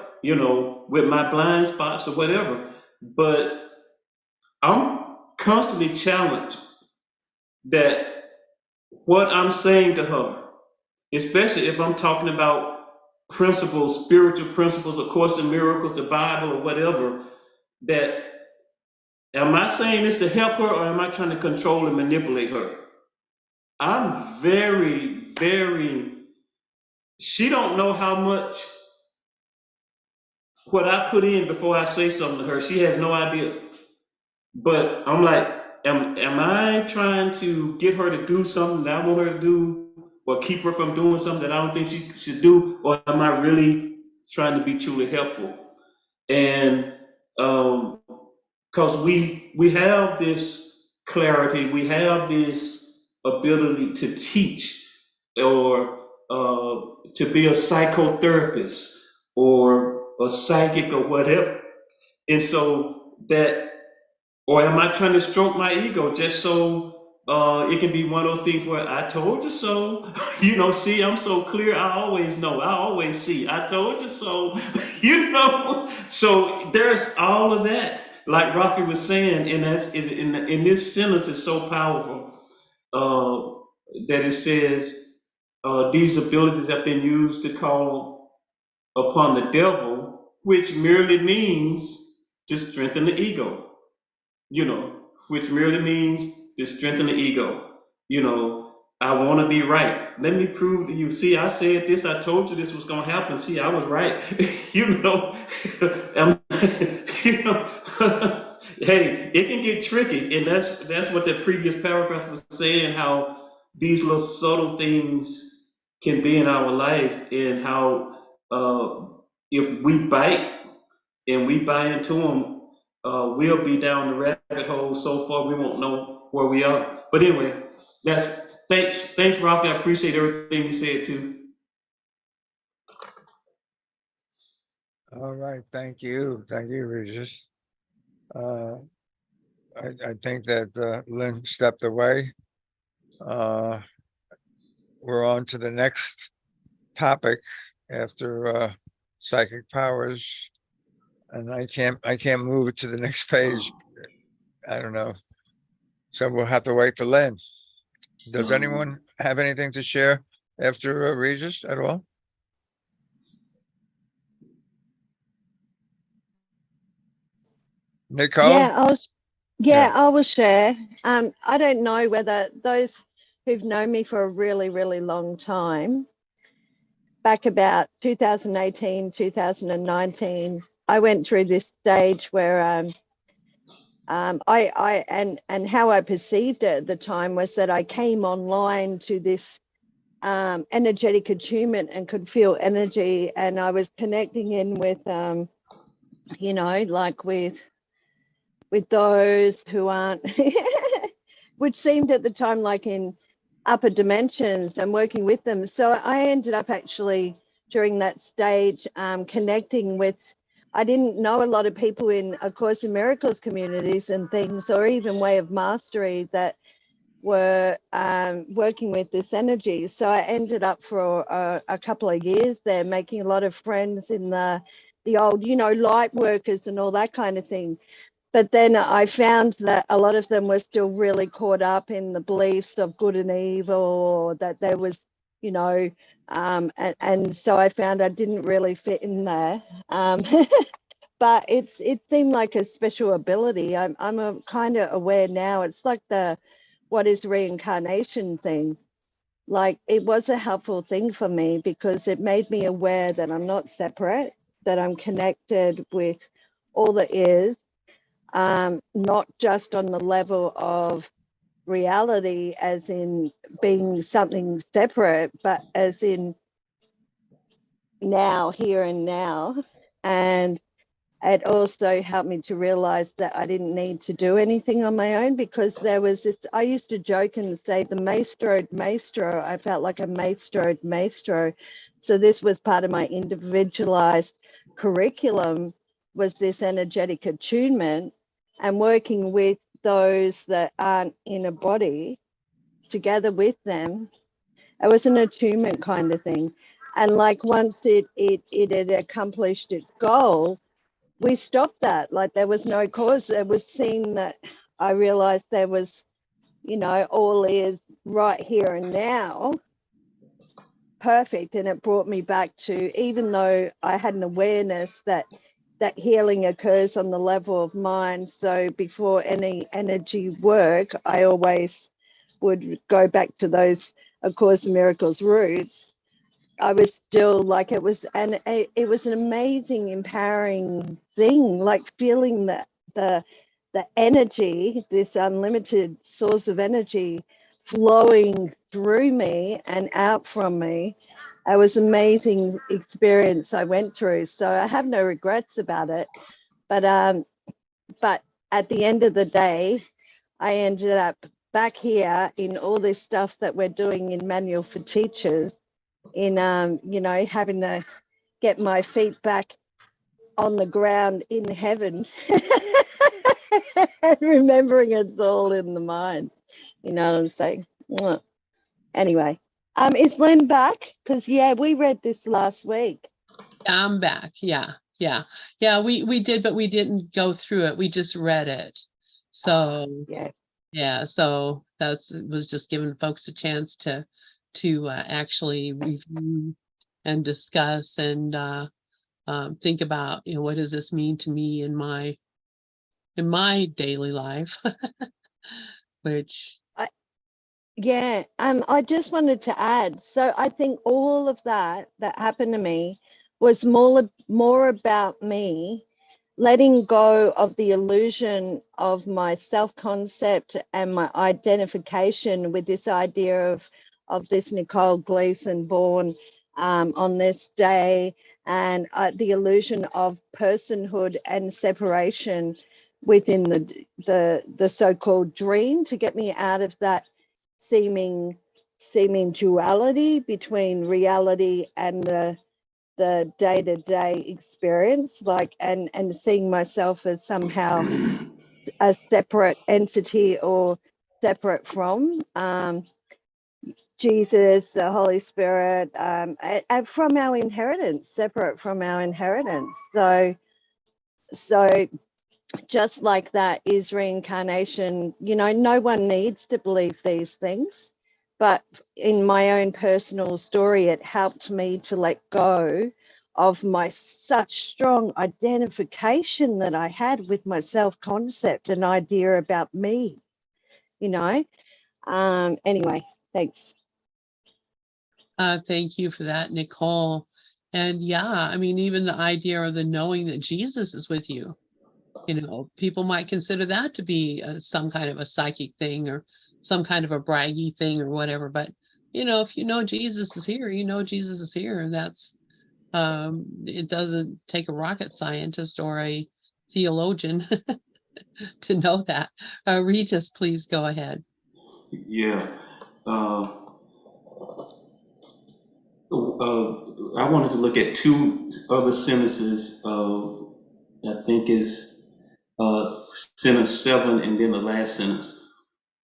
with my blind spots or whatever. But I'm constantly challenged that what I'm saying to her, especially if I'm talking about principles, spiritual principles, of Course in Miracles, the Bible, or whatever, that am I saying this to help her or am I trying to control and manipulate her? I'm very, very, she don't know how much what I put in before I say something to her. She has no idea. But I'm like, am I trying to get her to do something that I want her to do, or keep her from doing something that I don't think she should do, or am I really trying to be truly helpful? And because we have this clarity, we have this ability to teach, or to be a psychotherapist or a psychic or whatever, and so that, or am I trying to stroke my ego just so it can be one of those things where I told you so? See, I'm so clear. I always know. I always see. I told you so. So there's all of that. Like Rafi was saying, and that's in this sentence is so powerful that it says these abilities have been used to call upon the devil, which merely means to strengthen the ego, which merely means to strengthen the ego. I want to be right. Let me prove to you. See, I said this. I told you this was going to happen. See, I was right. you know, um, you know. Hey, it can get tricky, and that's what that previous paragraph was saying. How these little subtle things can be in our life, and how if we bite and we buy into them, we'll be down the rabbit hole so far we won't know where we are. But anyway, thanks, Rafi. I appreciate everything you said too. All right, thank you, Regis. Uh, I think that Lynn stepped away. Uh, we're on to the next topic after psychic powers, and I can't move it to the next page. I don't know, so we'll have to wait for Lynn. Does anyone have anything to share after Regis at all? Nicole? Yeah, Yeah. I will share. I don't know whether those who've known me for a really, really long time, back about 2018, 2019, I went through this stage where and how I perceived it at the time was that I came online to this energetic attunement and could feel energy, and I was connecting in with like with those who aren't, which seemed at the time like in upper dimensions, and working with them. So I ended up actually during that stage connecting with I didn't know a lot of people in A Course in Miracles communities and things, or even Way of Mastery, that were working with this energy. So I ended up for a couple of years there, making a lot of friends in the old, light workers and all that kind of thing. But then I found that a lot of them were still really caught up in the beliefs of good and evil, or that there was, and so I found I didn't really fit in there. But it seemed like a special ability. I'm a kind of aware now. It's like the what is reincarnation thing. Like, it was a helpful thing for me because it made me aware that I'm not separate, that I'm connected with all that is, not just on the level of reality as in being something separate, but as in now, here and now. And it also helped me to realize that I didn't need to do anything on my own, because there was this, I used to joke and say the maestro, I felt like a maestro. So this was part of my individualized curriculum, was this energetic attunement and working with those that aren't in a body together with them. It was an attunement kind of thing. And like once it had accomplished its goal, we stopped that. Like, there was no cause. It was seen that I realized there was, all is right here and now. Perfect. And it brought me back to, even though I had an awareness that healing occurs on the level of mind. So before any energy work, I always would go back to those A Course in Miracles roots. I was still like, it was an amazing, empowering thing, like feeling that the energy, this unlimited source of energy flowing through me and out from me. It was an amazing experience I went through. So I have no regrets about it. But at the end of the day, I ended up back here in all this stuff that we're doing in Manual for Teachers, in having to get my feet back on the ground in heaven and remembering it's all in the mind. You know what I'm saying? Anyway, is Lynn back? Because we read this last week. Yeah, I'm back. Yeah. We did, but we didn't go through it. We just read it. So yeah. So was just giving folks a chance to actually review and discuss and think about, what does this mean to me in my daily life, which. I just wanted to add. So I think all of that happened to me was more about me letting go of the illusion of my self-concept and my identification with this idea of this Nicole Gleason born on this day, and the illusion of personhood and separation within the so-called dream, to get me out of that seeming duality between reality and the day-to-day experience, like, and seeing myself as somehow a separate entity or separate from Jesus, the Holy Spirit, and from our inheritance, separate from our inheritance. So just like that is reincarnation. No one needs to believe these things, but in my own personal story, it helped me to let go of my such strong identification that I had with my self-concept and idea about me. Anyway, thanks. Thank you for that, Nicole. And yeah, I mean, even the idea or the knowing that Jesus is with you, people might consider that to be some kind of a psychic thing or some kind of a braggy thing or whatever. But, if Jesus is here, Jesus is here. And that's, it doesn't take a rocket scientist or a theologian to know that. Regis, please go ahead. Yeah. I wanted to look at two other sentences of think is sentence 7, and then the last sentence.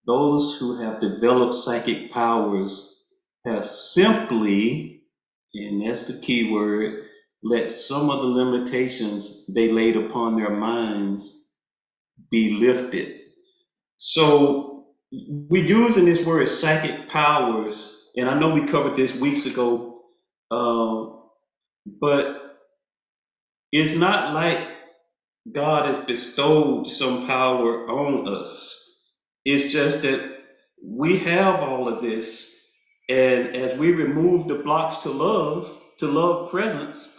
Those who have developed psychic powers have simply, and that's the key word, let some of the limitations they laid upon their minds be lifted. So we're using this word psychic powers, and I know we covered this weeks ago, but it's not like God has bestowed some power on us. It's just that we have all of this, and as we remove the blocks to love presence,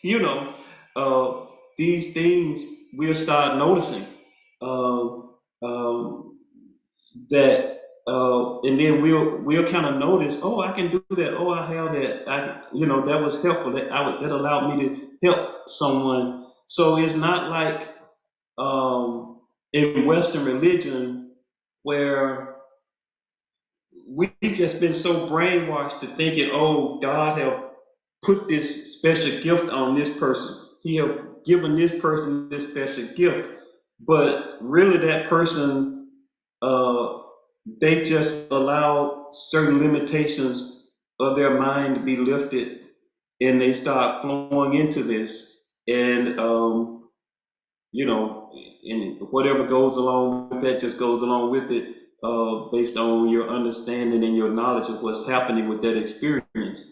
you know, these things we'll start noticing. Uh, um, that and then we'll kind of notice, oh, I can do that, oh, I have that, that was helpful, that allowed me to help someone. So it's not like in Western religion where we just been so brainwashed to thinking, oh, God have put this special gift on this person, he have given this person this special gift, but really that person, they just allow certain limitations of their mind to be lifted, and they start flowing into this, and and whatever goes along with that just goes along with it, based on your understanding and your knowledge of what's happening with that experience.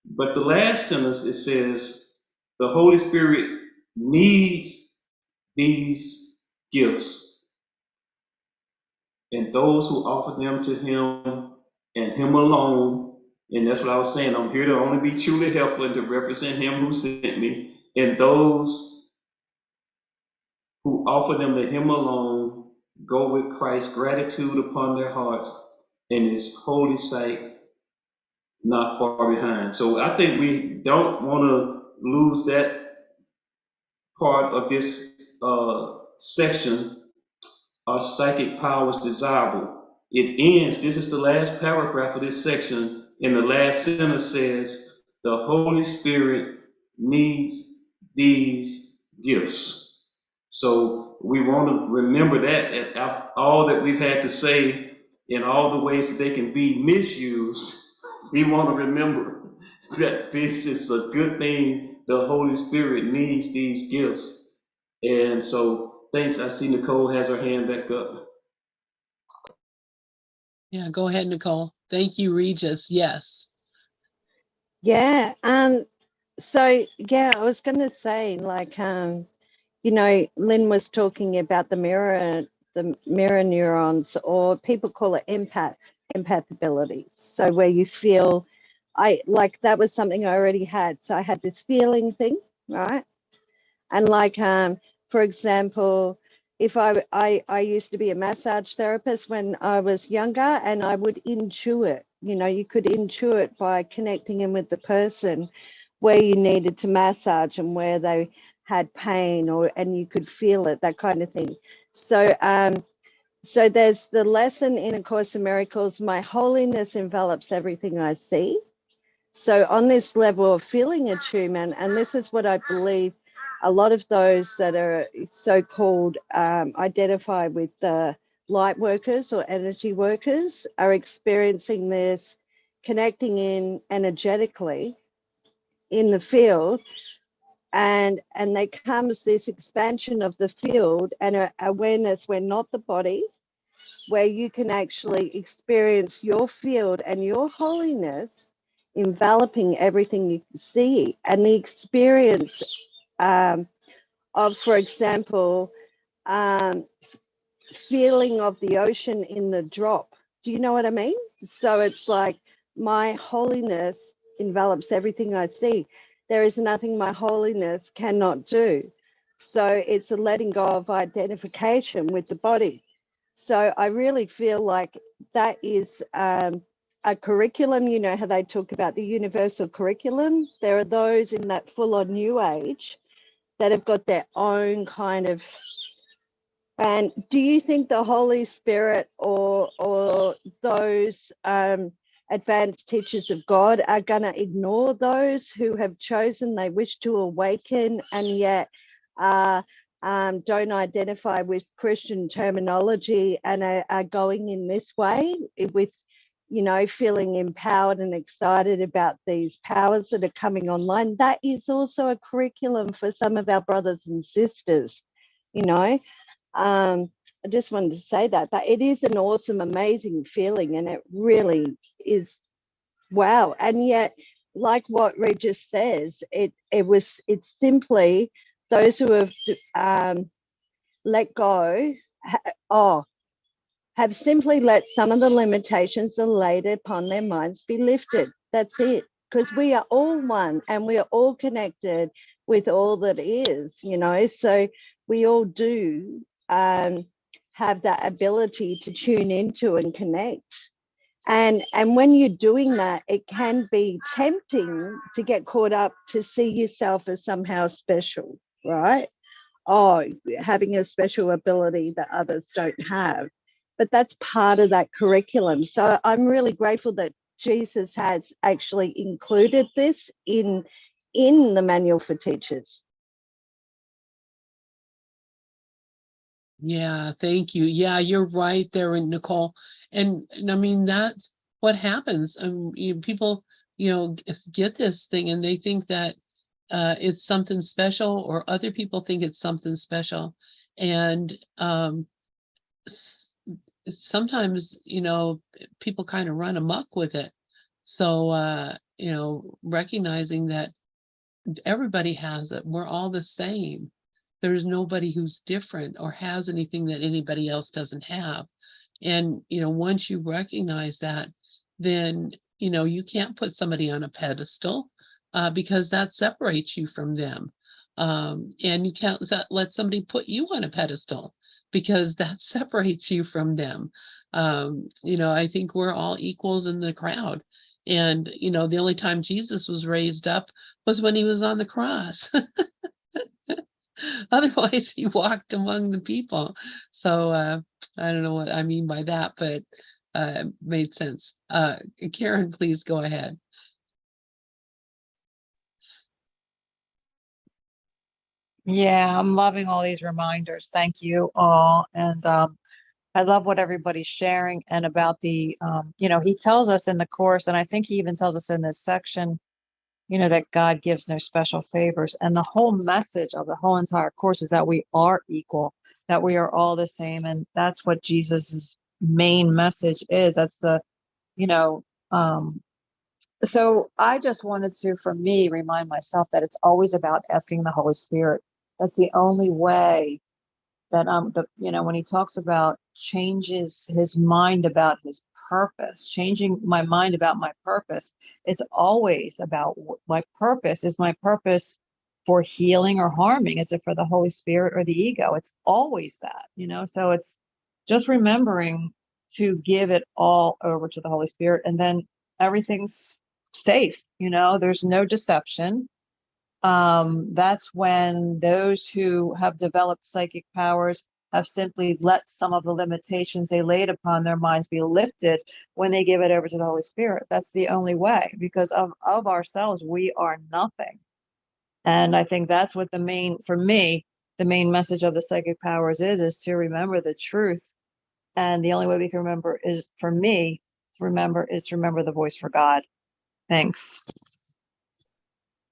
But the last sentence, it says the Holy Spirit needs these gifts, and those who offer them to him and him alone. And that's what I was saying. I'm here to only be truly helpful and to represent him who sent me. And those who offer them to him alone go with Christ's gratitude upon their hearts and his holy sight not far behind. So I think we don't want to lose that part of this section. Are psychic powers desirable? It ends, this is the last paragraph of this section, and the last sentence says, the Holy Spirit needs these gifts. So we want to remember that at all that we've had to say in all the ways that they can be misused, we want to remember that this is a good thing. The Holy Spirit needs these gifts. And so, thanks. I see Nicole has her hand back up. Yeah, go ahead, Nicole. Thank you, Regis. Yes. Yeah. So yeah, I was going to say, like, Lynn was talking about the mirror neurons, or people call it empath abilities. So where you feel, that was something I already had. So I had this feeling thing, right? And for example, if I used to be a massage therapist when I was younger, and I would intuit, you could intuit by connecting in with the person where you needed to massage and where they had pain, and you could feel it, that kind of thing. So there's the lesson in A Course in Miracles, my holiness envelops everything I see. So on this level of feeling attunement, and this is what I believe a lot of those that are so-called identify with light workers or energy workers are experiencing this, connecting in energetically in the field, and there comes this expansion of the field and awareness, we're not the body, where you can actually experience your field and your holiness enveloping everything you see, and the experience of, for example, feeling of the ocean in the drop. Do you know what I mean? So it's like my holiness envelops everything I see. There is nothing my holiness cannot do. So it's a letting go of identification with the body. So I really feel like that is a curriculum. You know how they talk about the universal curriculum? There are those in that full-on new age that have got their own kind of. And do you think the Holy Spirit or those advanced teachers of God are going to ignore those who have chosen, they wish to awaken, and yet don't identify with Christian terminology and are going in this way with, you know, feeling empowered and excited about these powers that are coming online. That is also a curriculum for some of our brothers and sisters, you know. I just wanted to say that, but it is an awesome, amazing feeling, and it really is, wow. And yet, like what Regis says, it's simply those who have let go, have simply let some of the limitations that are laid upon their minds be lifted. That's it. Because we are all one and we are all connected with all that is, you know. So we all do have that ability to tune into and connect. And when you're doing that, it can be tempting to get caught up to see yourself as somehow special, right? Oh, having a special ability that others don't have. But that's part of that curriculum. So I'm really grateful that Jesus has actually included this in the manual for teachers. Yeah, thank you. Yeah, you're right there, Nicole. And I mean, that's what happens. People, get this thing and they think that it's something special, or other people think it's something special. And sometimes, people kind of run amok with it. So, recognizing that everybody has it, we're all the same. There's nobody who's different or has anything that anybody else doesn't have. And, once you recognize that, then, you can't put somebody on a pedestal because that separates you from them. And you can't let somebody put you on a pedestal because that separates you from them. I think we're all equals in the crowd. And, the only time Jesus was raised up was when he was on the cross. Otherwise, he walked among the people. So I don't know what I mean by that, but made sense. Karen, please go ahead. Yeah, I'm loving all these reminders. Thank you all. And I love what everybody's sharing, and about the, he tells us in the course, and I think he even tells us in this section, that God gives no special favors. And the whole message of the whole entire course is that we are equal, that we are all the same. And that's what Jesus's main message is. That's the, so I just wanted to, for me, remind myself that it's always about asking the Holy Spirit. That's the only way that when he talks about changes his mind about his purpose, changing my mind about my purpose, it's always about my purpose. Is my purpose for healing or harming? Is it for the Holy Spirit or the ego? It's always that, so it's just remembering to give it all over to the Holy Spirit, and then everything's safe. There's no deception. That's when those who have developed psychic powers have simply let some of the limitations they laid upon their minds be lifted when they give it over to the Holy Spirit. That's the only way, because of ourselves, we are nothing. And I think that's what for me, the main message of the psychic powers is to remember the truth. And the only way we can remember is, for me, to remember the voice for God. Thanks.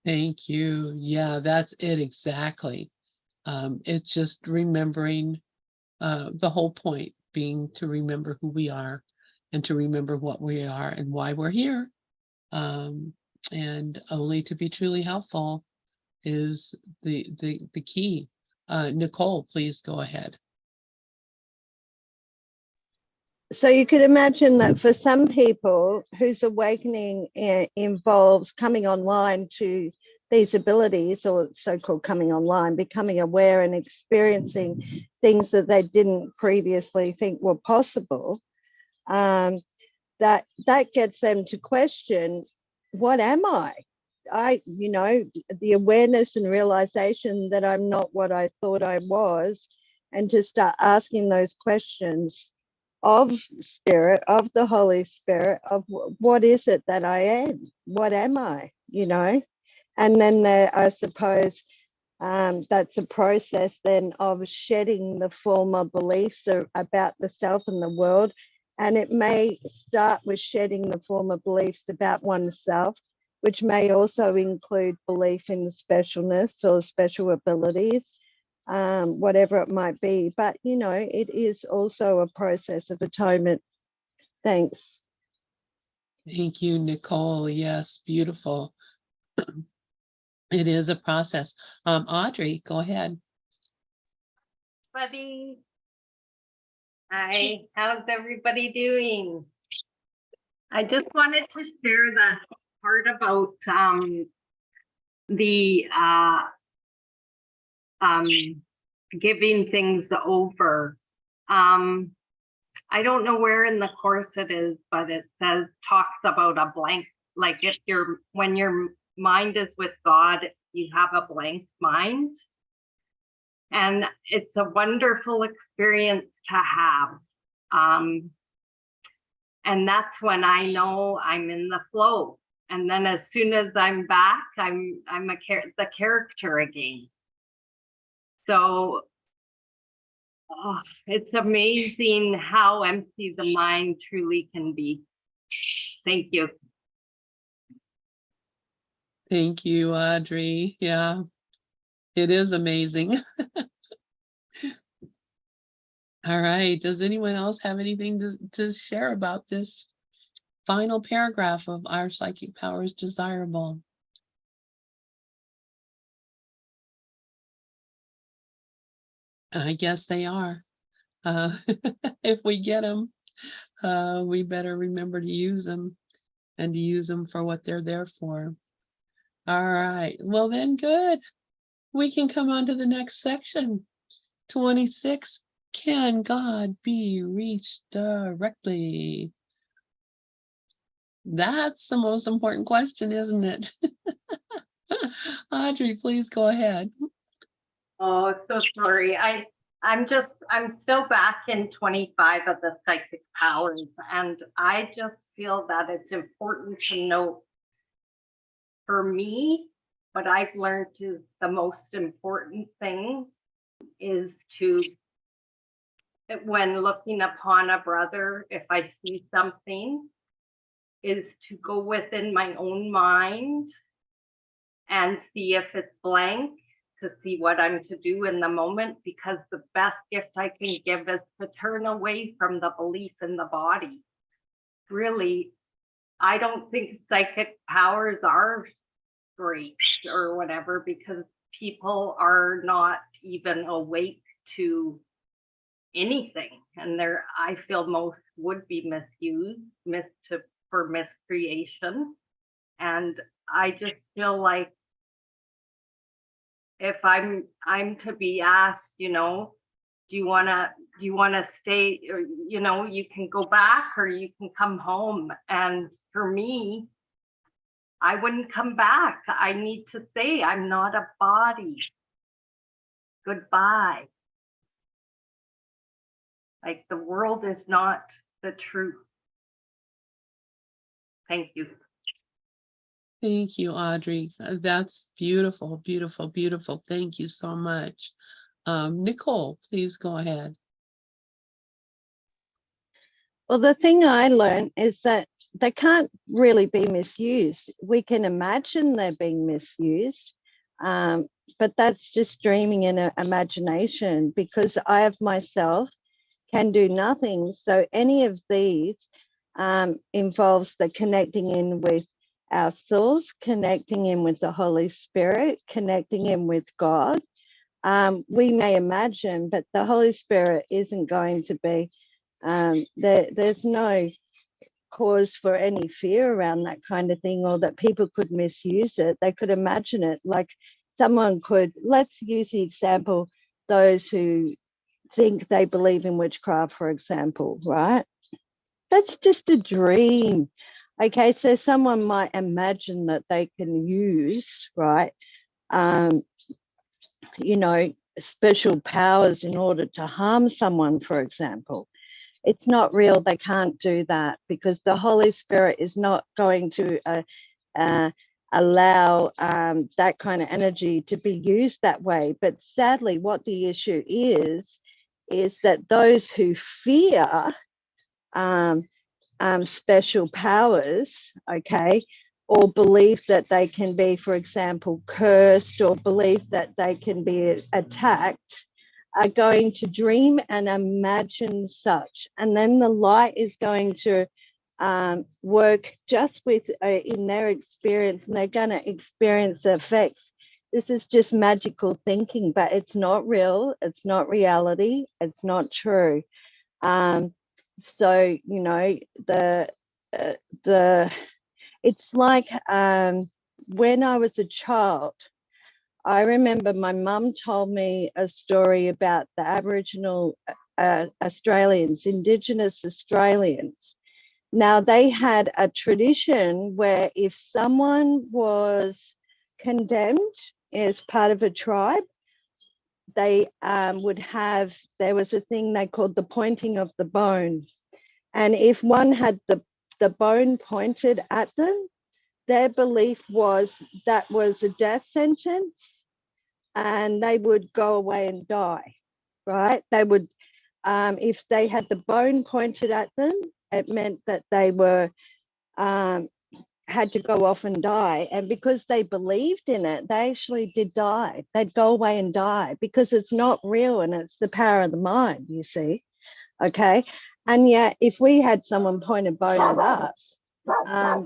Thank you. Yeah, that's it exactly. It's just remembering the whole point being to remember who we are and to remember what we are and why we're here. And only to be truly helpful is the key. Nicole, please go ahead. So you could imagine that for some people whose awakening involves coming online to these abilities, or so-called coming online, becoming aware and experiencing things that they didn't previously think were possible, that gets them to question, what am I? The awareness and realization that I'm not what I thought I was, and to start asking those questions of Spirit, of the Holy Spirit, of what is it that I am? What am I? And then I suppose That's a process then of shedding the former beliefs about the self and the world. And it may start with shedding the former beliefs about oneself, which may also include belief in specialness or special abilities, whatever it might be. But, you know, it is also a process of atonement. Thanks. Thank you, Nicole. Yes, beautiful. It is a process. Audrey, go ahead. Buddy. Hi, how's everybody doing? I just wanted to share the part about the giving things over. I don't know where in the course it is, but it talks about a blank, like if when your mind is with God, you have a blank mind. And it's a wonderful experience to have. And that's when I know I'm in the flow. And then as soon as I'm back, I'm the character again. So it's amazing how empty the mind truly can be. Thank you. Thank you, Audrey. Yeah, it is amazing. All right. Does anyone else have anything to share about this final paragraph of Our Psychic Power is Desirable? I guess they are. If we get them, we better remember to use them and to use them for what they're there for. All right. Well, then good. We can come on to the next section. 26. Can God be reached directly? That's the most important question, isn't it? Audrey, please go ahead. Oh, so sorry. I'm still back in 25 of the psychic powers, and I just feel that it's important to know, for me, what I've learned is the most important thing is to, when looking upon a brother, if I see something, is to go within my own mind and see if it's blank, to see what I'm to do in the moment, because the best gift I can give is to turn away from the belief in the body. Really, I don't think psychic powers are great or whatever, because people are not even awake to anything, and I feel most would be misused, for miscreation. And I just feel like if I'm to be asked, you know, do you want to stay, or, you know, you can go back or you can come home. And for me, I wouldn't come back. I need to say I'm not a body. Goodbye. Like, the world is not the truth. Thank you. Thank you, Audrey. That's beautiful, beautiful, beautiful. Thank you so much. Nicole, please go ahead. Well, the thing I learned is that they can't really be misused. We can imagine they're being misused, but that's just dreaming in imagination, because I have myself can do nothing. So any of these involves the connecting in with our source, connecting in with the Holy Spirit, connecting in with God. We may imagine, but the Holy Spirit isn't going to be, there's no cause for any fear around that kind of thing, or that people could misuse it. They could imagine it. Like, someone could, let's use the example, those who think they believe in witchcraft, for example, right? That's just a dream. Okay, so someone might imagine that they can use, right, you know, special powers in order to harm someone, for example. It's not real. They can't do that, because the Holy Spirit is not going to allow that kind of energy to be used that way. But sadly, what the issue is that those who fear special powers, okay, or believe that they can be, for example, cursed, or believe that they can be attacked, are going to dream and imagine such. And then the light is going to work just with in their experience, and they're going to experience the effects. This is just magical thinking, but it's not real. It's not reality. It's not true. So, you know, it's like when I was a child, I remember my mum told me a story about the Aboriginal Australians, Indigenous Australians. Now, they had a tradition where if someone was condemned as part of a tribe, they would have, there was a thing they called the pointing of the bone. And if one had the bone pointed at them, their belief was that was a death sentence, and they would go away and die, right? They would, if they had the bone pointed at them, it meant that they were had to go off and die. And because they believed in it, they actually did die. They'd go away and die because it's not real, and it's the power of the mind, you see. Okay. And yet, if we had someone point a bone at us,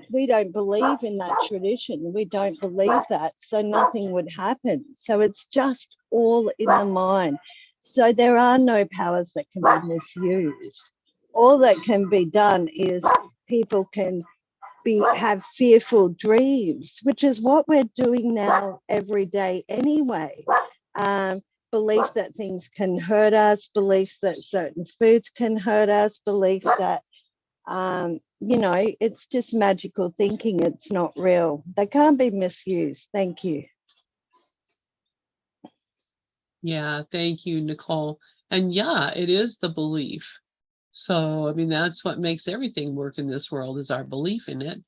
we don't believe in that tradition. We don't believe that. So nothing would happen. So it's just all in the mind. So there are no powers that can be misused. All that can be done is people can have fearful dreams, which is what we're doing now every day anyway. Belief that things can hurt us, belief that certain foods can hurt us, belief that, you know, it's just magical thinking. It's not real. They can't be misused. Thank you. Yeah, thank you, Nicole. And yeah, it is the belief. So, I mean, that's what makes everything work in this world, is our belief in it.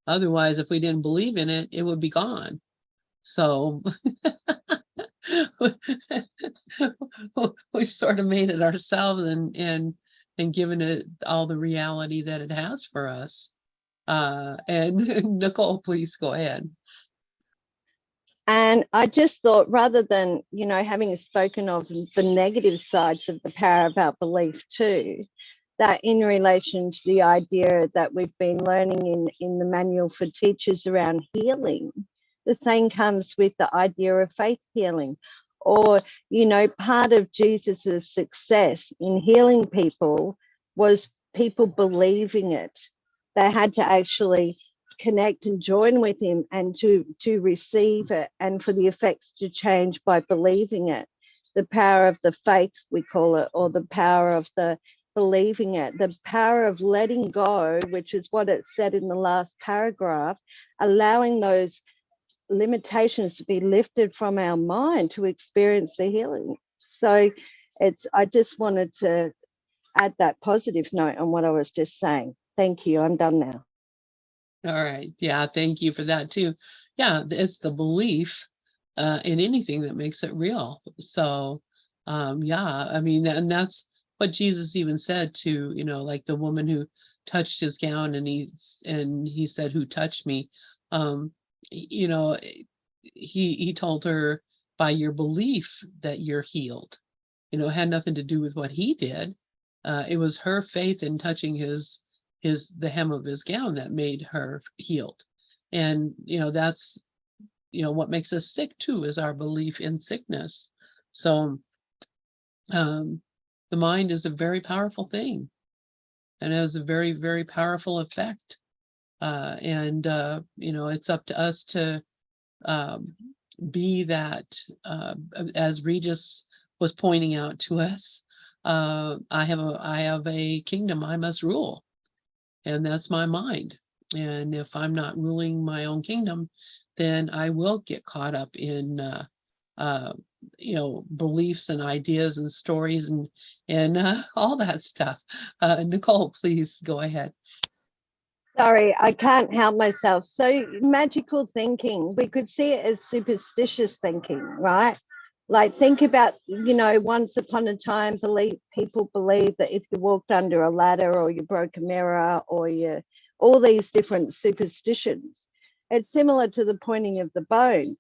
Otherwise, if we didn't believe in it, it would be gone. So we've sort of made it ourselves and given it all the reality that it has for us. And Nicole, please go ahead. And I just thought, rather than, you know, having spoken of the negative sides of the power of our belief too, that in relation to the idea that we've been learning in the manual for teachers around healing, the same comes with the idea of faith healing. Or, you know, part of Jesus's success in healing people was people believing it. They had to actually connect and join with him and to receive it, and for the effects to change by believing it. The power of the faith, we call it, or the power of the believing it, the power of letting go, which is what it said in the last paragraph, allowing those limitations to be lifted from our mind to experience the healing. So it's, I just wanted to add that positive note on what I was just saying. Thank you. I'm done now. All right. Yeah, thank you for that too. Yeah, it's the belief in anything that makes it real. So yeah, I mean, and that's what Jesus even said to, you know, like the woman who touched his gown, and he said, "Who touched me?" You know, he told her, by your belief that you're healed. You know, it had nothing to do with what he did. It was her faith in touching the hem of his gown that made her healed. And you know, that's, you know, what makes us sick too, is our belief in sickness. So the mind is a very powerful thing, and has a very, very powerful effect. And you know, it's up to us to be that, as Regis was pointing out to us, I have a kingdom I must rule, and that's my mind. And if I'm not ruling my own kingdom, then I will get caught up in you know, beliefs and ideas and stories and all that stuff. Nicole, please go ahead. Sorry, I can't help myself. So magical thinking, we could see it as superstitious thinking, right? Like think about, once upon a time, people believe that if you walked under a ladder or you broke a mirror or all these different superstitions, it's similar to the pointing of the bone.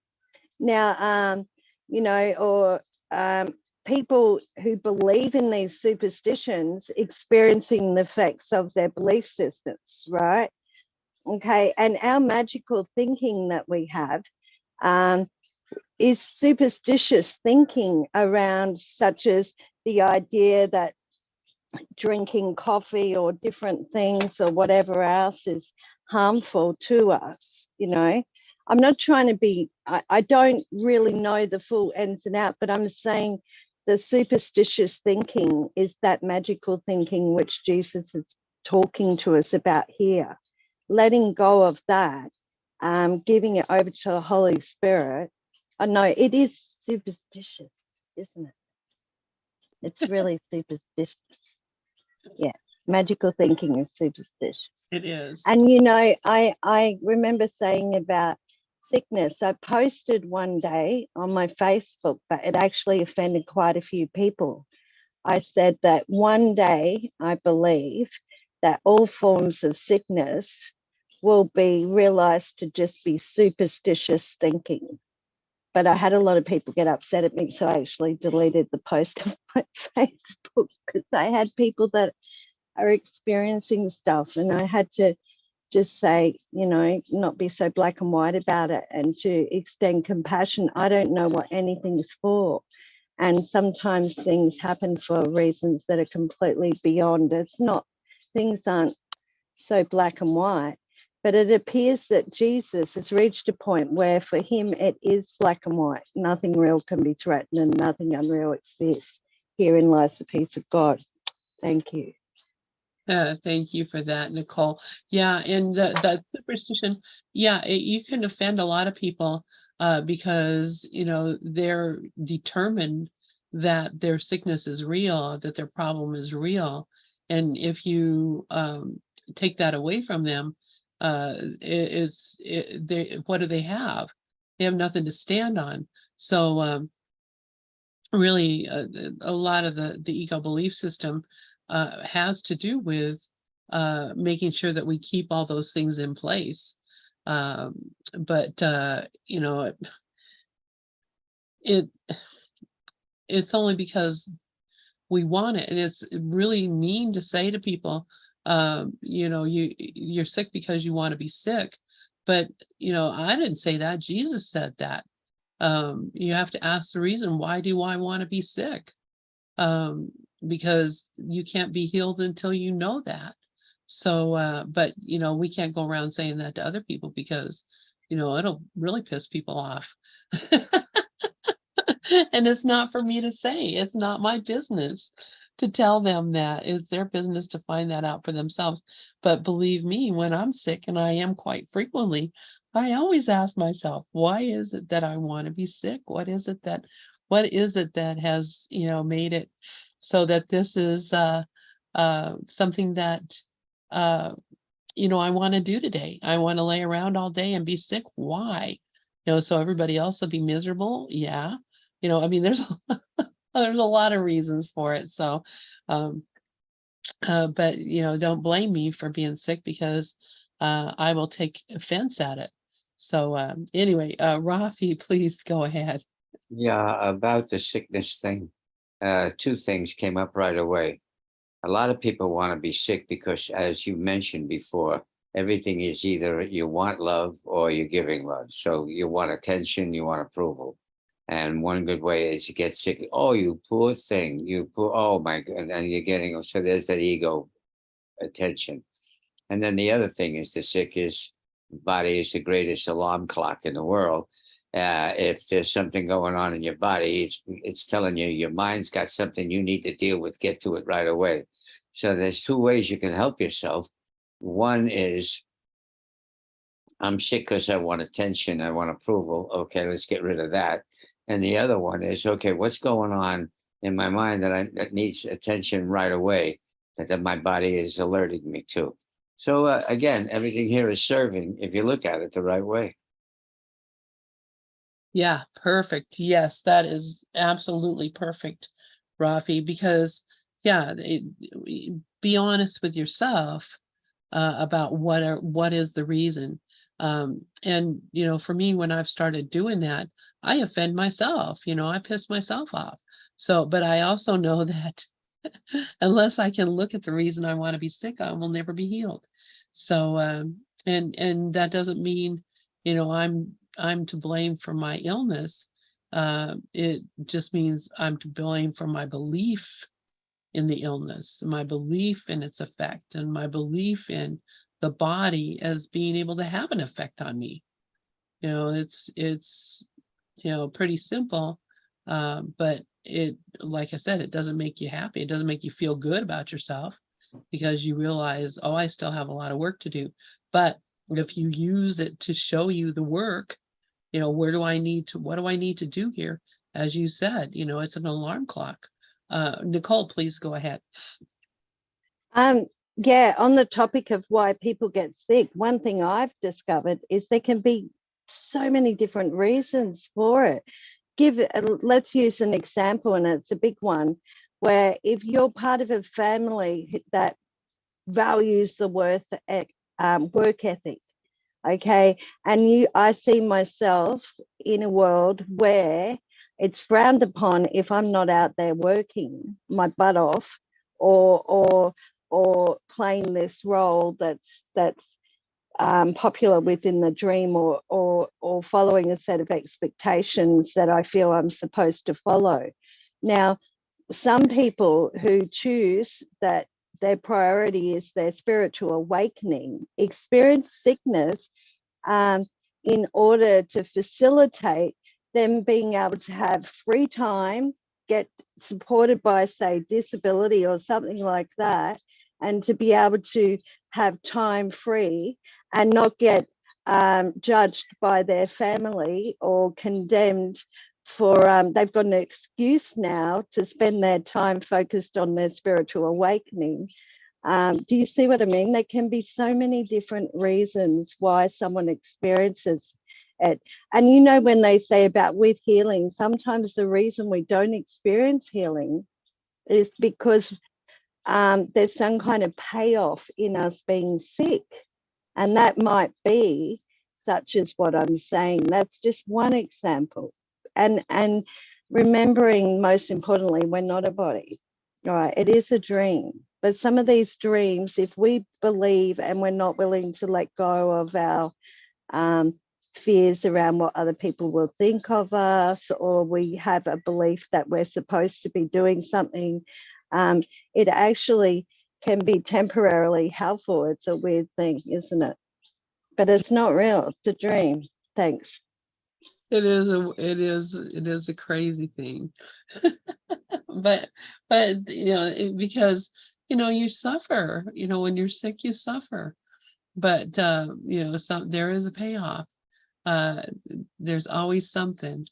Now, or people who believe in these superstitions experiencing the effects of their belief systems, right? Okay, and our magical thinking that we have is superstitious thinking around, such as the idea that drinking coffee or different things or whatever else is harmful to us. I'm not trying to be, I don't really know the full ins and out, but I'm saying the superstitious thinking is that magical thinking which Jesus is talking to us about here. Letting go of that, giving it over to the Holy Spirit. I know it is superstitious, isn't it? It's really superstitious. Yeah, magical thinking is superstitious. It is. And I remember saying about sickness. I posted one day on my Facebook, but it actually offended quite a few people. I said that one day I believe that all forms of sickness will be realized to just be superstitious thinking. But I had a lot of people get upset at me, so I actually deleted the post of my Facebook because I had people that are experiencing stuff, and I had to just say, not be so black and white about it and to extend compassion. I don't know what anything's for. And sometimes things happen for reasons that are completely beyond. Things aren't so black and white, but it appears that Jesus has reached a point where for him it is black and white. Nothing real can be threatened and nothing unreal exists. Herein lies the peace of God. Thank you. Thank you for that, Nicole. Yeah, and that superstition, yeah, you can offend a lot of people because they're determined that their sickness is real, that their problem is real, and if you take that away from them, what do they have? They have nothing to stand on. So really, a lot of the ego belief system has to do with making sure that we keep all those things in place. But it's only because we want it, and it's really mean to say to people, you're sick because you want to be sick. But I didn't say that. Jesus said that. You have to ask the reason, why do I want to be sick? Because you can't be healed until you know that. So, but we can't go around saying that to other people because, it'll really piss people off. And it's not for me to say. It's not my business to tell them that. It's their business to find that out for themselves. But believe me, when I'm sick, and I am quite frequently, I always ask myself, why is it that I want to be sick? What is it that has, made it so that this is something that I want to do today? I want to lay around all day and be sick. Why? So everybody else will be miserable. Yeah. There's there's a lot of reasons for it. So, but don't blame me for being sick because I will take offense at it. So anyway, Rafi, please go ahead. Yeah, about the sickness thing, two things came up right away. A lot of people want to be sick because, as you mentioned before, everything is either you want love or you're giving love. So you want attention, you want approval. And one good way is to get sick. Oh, you poor thing. Oh my God. And you're getting, so there's that ego attention. And then the other thing is the sick is, body is the greatest alarm clock in the world. If there's something going on in your body, it's telling you your mind's got something you need to deal with, get to it right away. So there's two ways you can help yourself. One is, I'm sick because I want attention, I want approval. Okay, let's get rid of that. And the other one is, okay, what's going on in my mind that needs attention right away, that my body is alerting me to? So again, everything here is serving if you look at it the right way. Yeah, perfect. Yes, that is absolutely perfect, Rafi, because yeah, be honest with yourself about what is the reason. And for me, when I've started doing that, I offend myself, I piss myself off. So, but I also know that unless I can look at the reason I want to be sick, I will never be healed. So, and that doesn't mean, I'm to blame for my illness. It just means I'm to blame for my belief in the illness, my belief in its effect, and my belief in the body as being able to have an effect on me. It's pretty simple, but like I said, it doesn't make you happy. It doesn't make you feel good about yourself because you realize, oh, I still have a lot of work to do. But if you use it to show you the work, what do I need to do here? As you said, it's an alarm clock. Nicole, please go ahead. Yeah, on the topic of why people get sick, one thing I've discovered is there can be so many different reasons for it. Let's use an example, and it's a big one, where if you're part of a family that values the work ethic, okay, and I see myself in a world where it's frowned upon if I'm not out there working my butt off, or playing this role that's popular within the dream, or following a set of expectations that I feel I'm supposed to follow. Now, some people who choose that their priority is their spiritual awakening experience sickness in order to facilitate them being able to have free time, get supported by, say, disability or something like that, and to be able to have time free and not get judged by their family or condemned for they've got an excuse now to spend their time focused on their spiritual awakening. Do you see what I mean? There can be so many different reasons why someone experiences it. And when they say about with healing, sometimes the reason we don't experience healing is because there's some kind of payoff in us being sick. And that might be such as what I'm saying. That's just one example. And remembering, most importantly, we're not a body, right? It is a dream. But some of these dreams, if we believe and we're not willing to let go of our fears around what other people will think of us, or we have a belief that we're supposed to be doing something, it actually can be temporarily helpful. It's a weird thing, isn't it? But it's not real. It's a dream. Thanks. It is a crazy thing. but because you suffer, when you're sick you suffer, but there is a payoff. There's always something.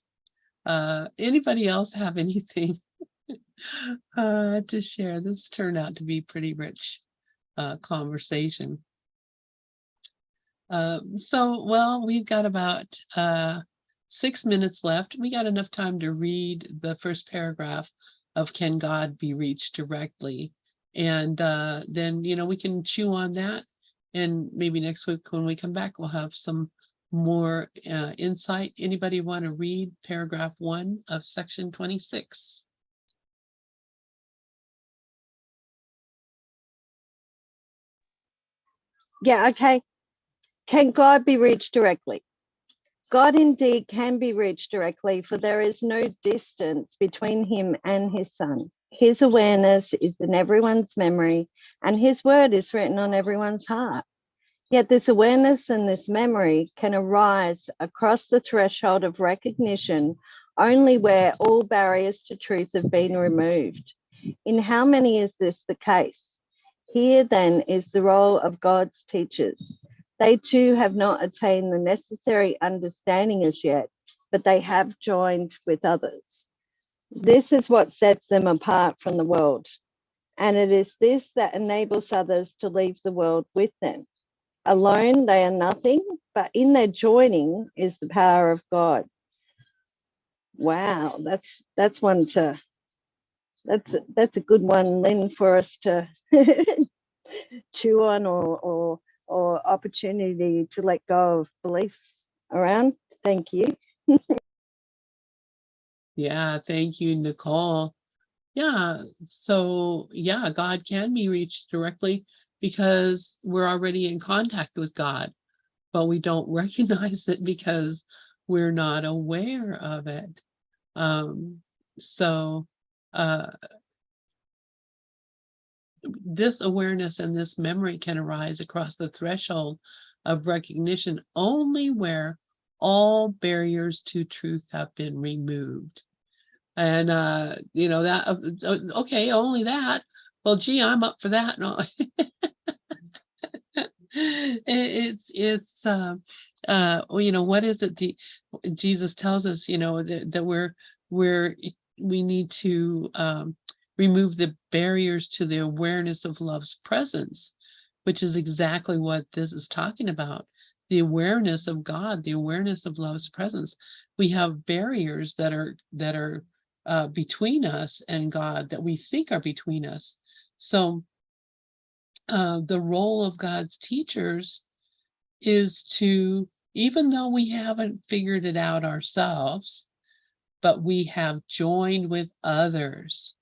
Anybody else have anything to share? This turned out to be pretty rich conversation. Well, we've got about 6 minutes left. We got enough time to read the first paragraph of Can God Be Reached Directly? And then, we can chew on that. And maybe next week when we come back, we'll have some more insight. Anybody want to read paragraph 1 of section 26? Yeah, okay. Can God be reached directly? God indeed can be reached directly, for there is no distance between him and his Son. His awareness is in everyone's memory, and his word is written on everyone's heart. Yet this awareness and this memory can arise across the threshold of recognition only where all barriers to truth have been removed. In how many is this the case? Here then is the role of God's teachers. They too have not attained the necessary understanding as yet, but they have joined with others. This is what sets them apart from the world. And it is this that enables others to leave the world with them. Alone, they are nothing, but in their joining is the power of God. Wow, that's one to that's a good one, Lynn, for us to chew on or opportunity to let go of beliefs around. Thank you. Yeah, thank you, Nicole. Yeah, so yeah, God can be reached directly because we're already in contact with God, but we don't recognize it because we're not aware of it. So this awareness and this memory can arise across the threshold of recognition only where all barriers to truth have been removed. And you know that okay, only that. Well, gee, I'm up for that. No, it's well, you know, what is it Jesus tells us, you know, that we need to remove the barriers to the awareness of love's presence, which is exactly what this is talking about. The awareness of God, the awareness of love's presence. We have barriers that are between us and God, that we think are between us. So the role of God's teachers is to, even though we haven't figured it out ourselves, but we have joined with others.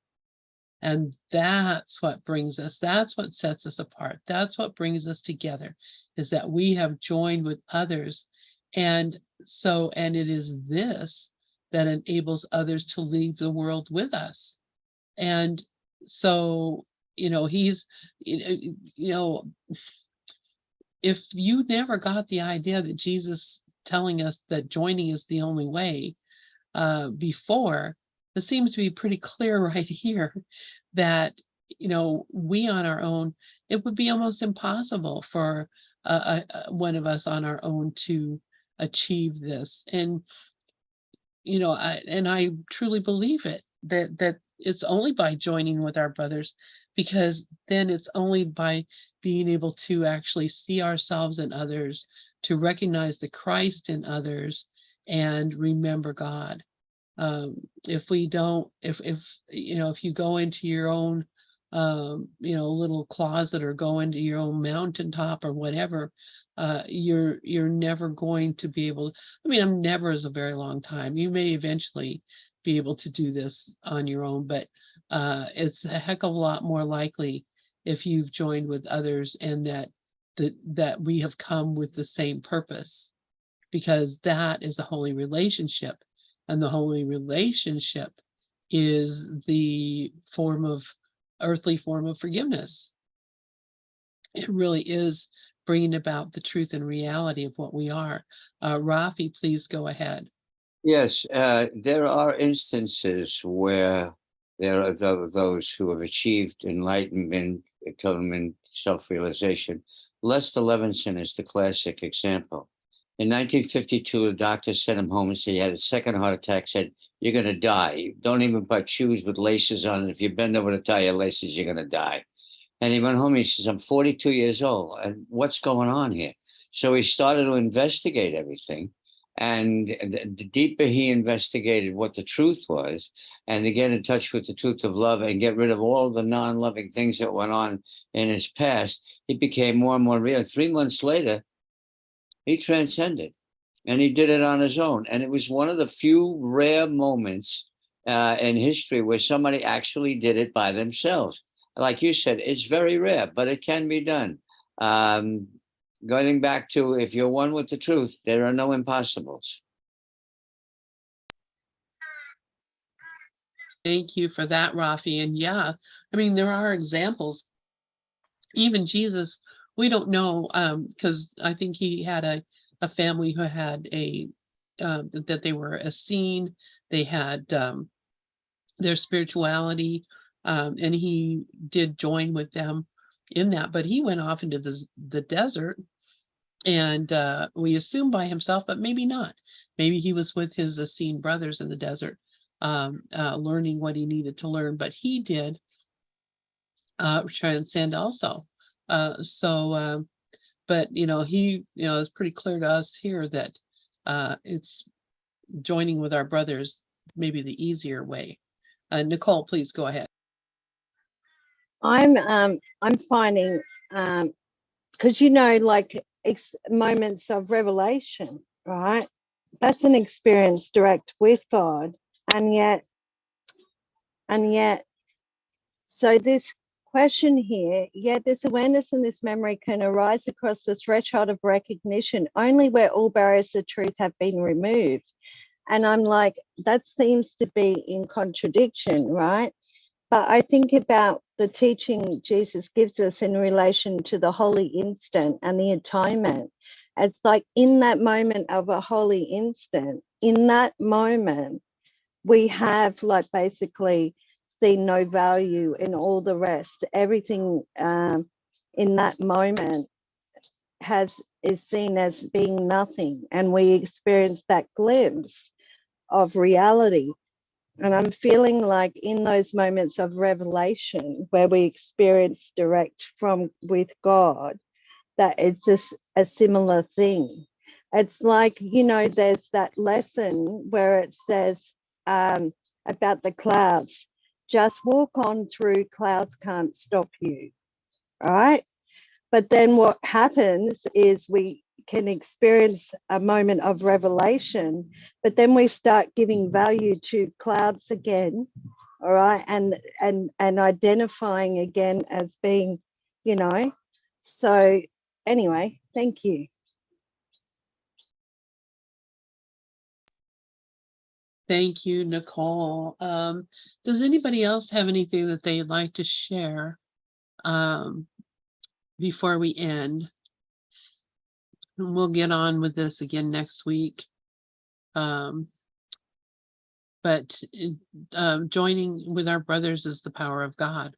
And that's what brings us, that's what sets us apart. That's what brings us together, is that we have joined with others. And it is this that enables others to leave the world with us. And so, you know, if you never got the idea that Jesus telling us that joining is the only way before, it seems to be pretty clear right here that, you know, we on our own, it would be almost impossible for one of us on our own to achieve this. And, you know, I truly believe it, that it's only by joining with our brothers, because then it's only by being able to actually see ourselves in others, to recognize the Christ in others, and remember God. If we don't, if you know, if you go into your own you know, little closet, or go into your own mountaintop or whatever, you're never going to be able, I mean, I'm never is a very long time. You may eventually be able to do this on your own, but it's a heck of a lot more likely if you've joined with others, and that we have come with the same purpose, because that is a holy relationship. And the holy relationship is the earthly form of forgiveness. It really is bringing about the truth and reality of what we are. Rafi, please go ahead. Yes, there are instances where there are those who have achieved enlightenment, atonement, self-realization. Lester Levinson is the classic example. In 1952, a doctor sent him home and said he had a second heart attack, said, "You're going to die. Don't even buy shoes with laces on it. If you bend over to tie your laces, you're going to die." And he went home, he says, "I'm 42 years old, and what's going on here?" So he started to investigate everything. And the deeper he investigated what the truth was, and to get in touch with the truth of love and get rid of all the non-loving things that went on in his past, he became more and more real. 3 months later, he transcended, and he did it on his own. And it was one of the few rare moments in history where somebody actually did it by themselves. Like you said, it's very rare, but it can be done. Going back to, if you're one with the truth, there are no impossibles. Thank you for that, Rafi. And yeah, I mean, there are examples. Even Jesus, we don't know, because I think he had a family who had that they were a scene, they had their spirituality, and he did join with them in that, but he went off into the desert, and we assume by himself, but maybe not. Maybe he was with his Essene brothers in the desert, learning what he needed to learn, but he did. transcend also. But he, it's pretty clear to us here that it's joining with our brothers, maybe the easier way. Nicole, please go ahead. I'm finding because like moments of revelation, right? That's an experience direct with God, and yet, so this question here, yet this awareness and this memory can arise across the threshold of recognition only where all barriers to truth have been removed. And I'm like, that seems to be in contradiction, right? But I think about the teaching Jesus gives us in relation to the holy instant and the atonement. It's like in that moment of a holy instant, in that moment, we have like basically seen no value in all the rest. Everything in that moment is seen as being nothing, and we experience that glimpse of reality. And I'm feeling like in those moments of revelation where we experience direct with God, that it's just a similar thing. It's like, there's that lesson where it says about the clouds, just walk on through, clouds can't stop you, right? But then what happens is we can experience a moment of revelation, but then we start giving value to clouds again, all right, and identifying again as being, so anyway, thank you. Thank you, Nicole. Does anybody else have anything that they'd like to share before we end? And we'll get on with this again next week. But joining with our brothers is the power of God.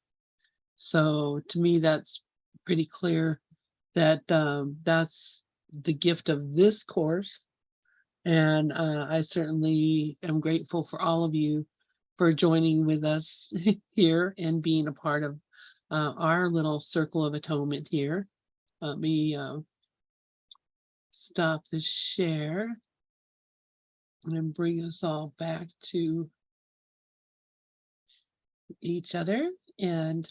So to me, that's pretty clear that that's the gift of this course. And I certainly am grateful for all of you for joining with us here and being a part of our little circle of atonement here. Let me stop the share and then bring us all back to each other. And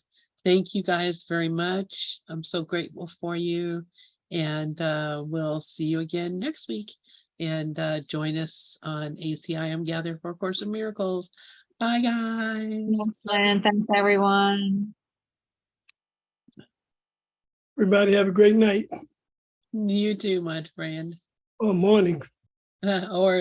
thank you guys very much. I'm so grateful for you. And we'll see you again next week. And join us on ACIM Gather for A Course in Miracles. Bye, guys. Thanks, Lynn. Thanks, everyone. Everybody have a great night You too, my friend. or morning. Or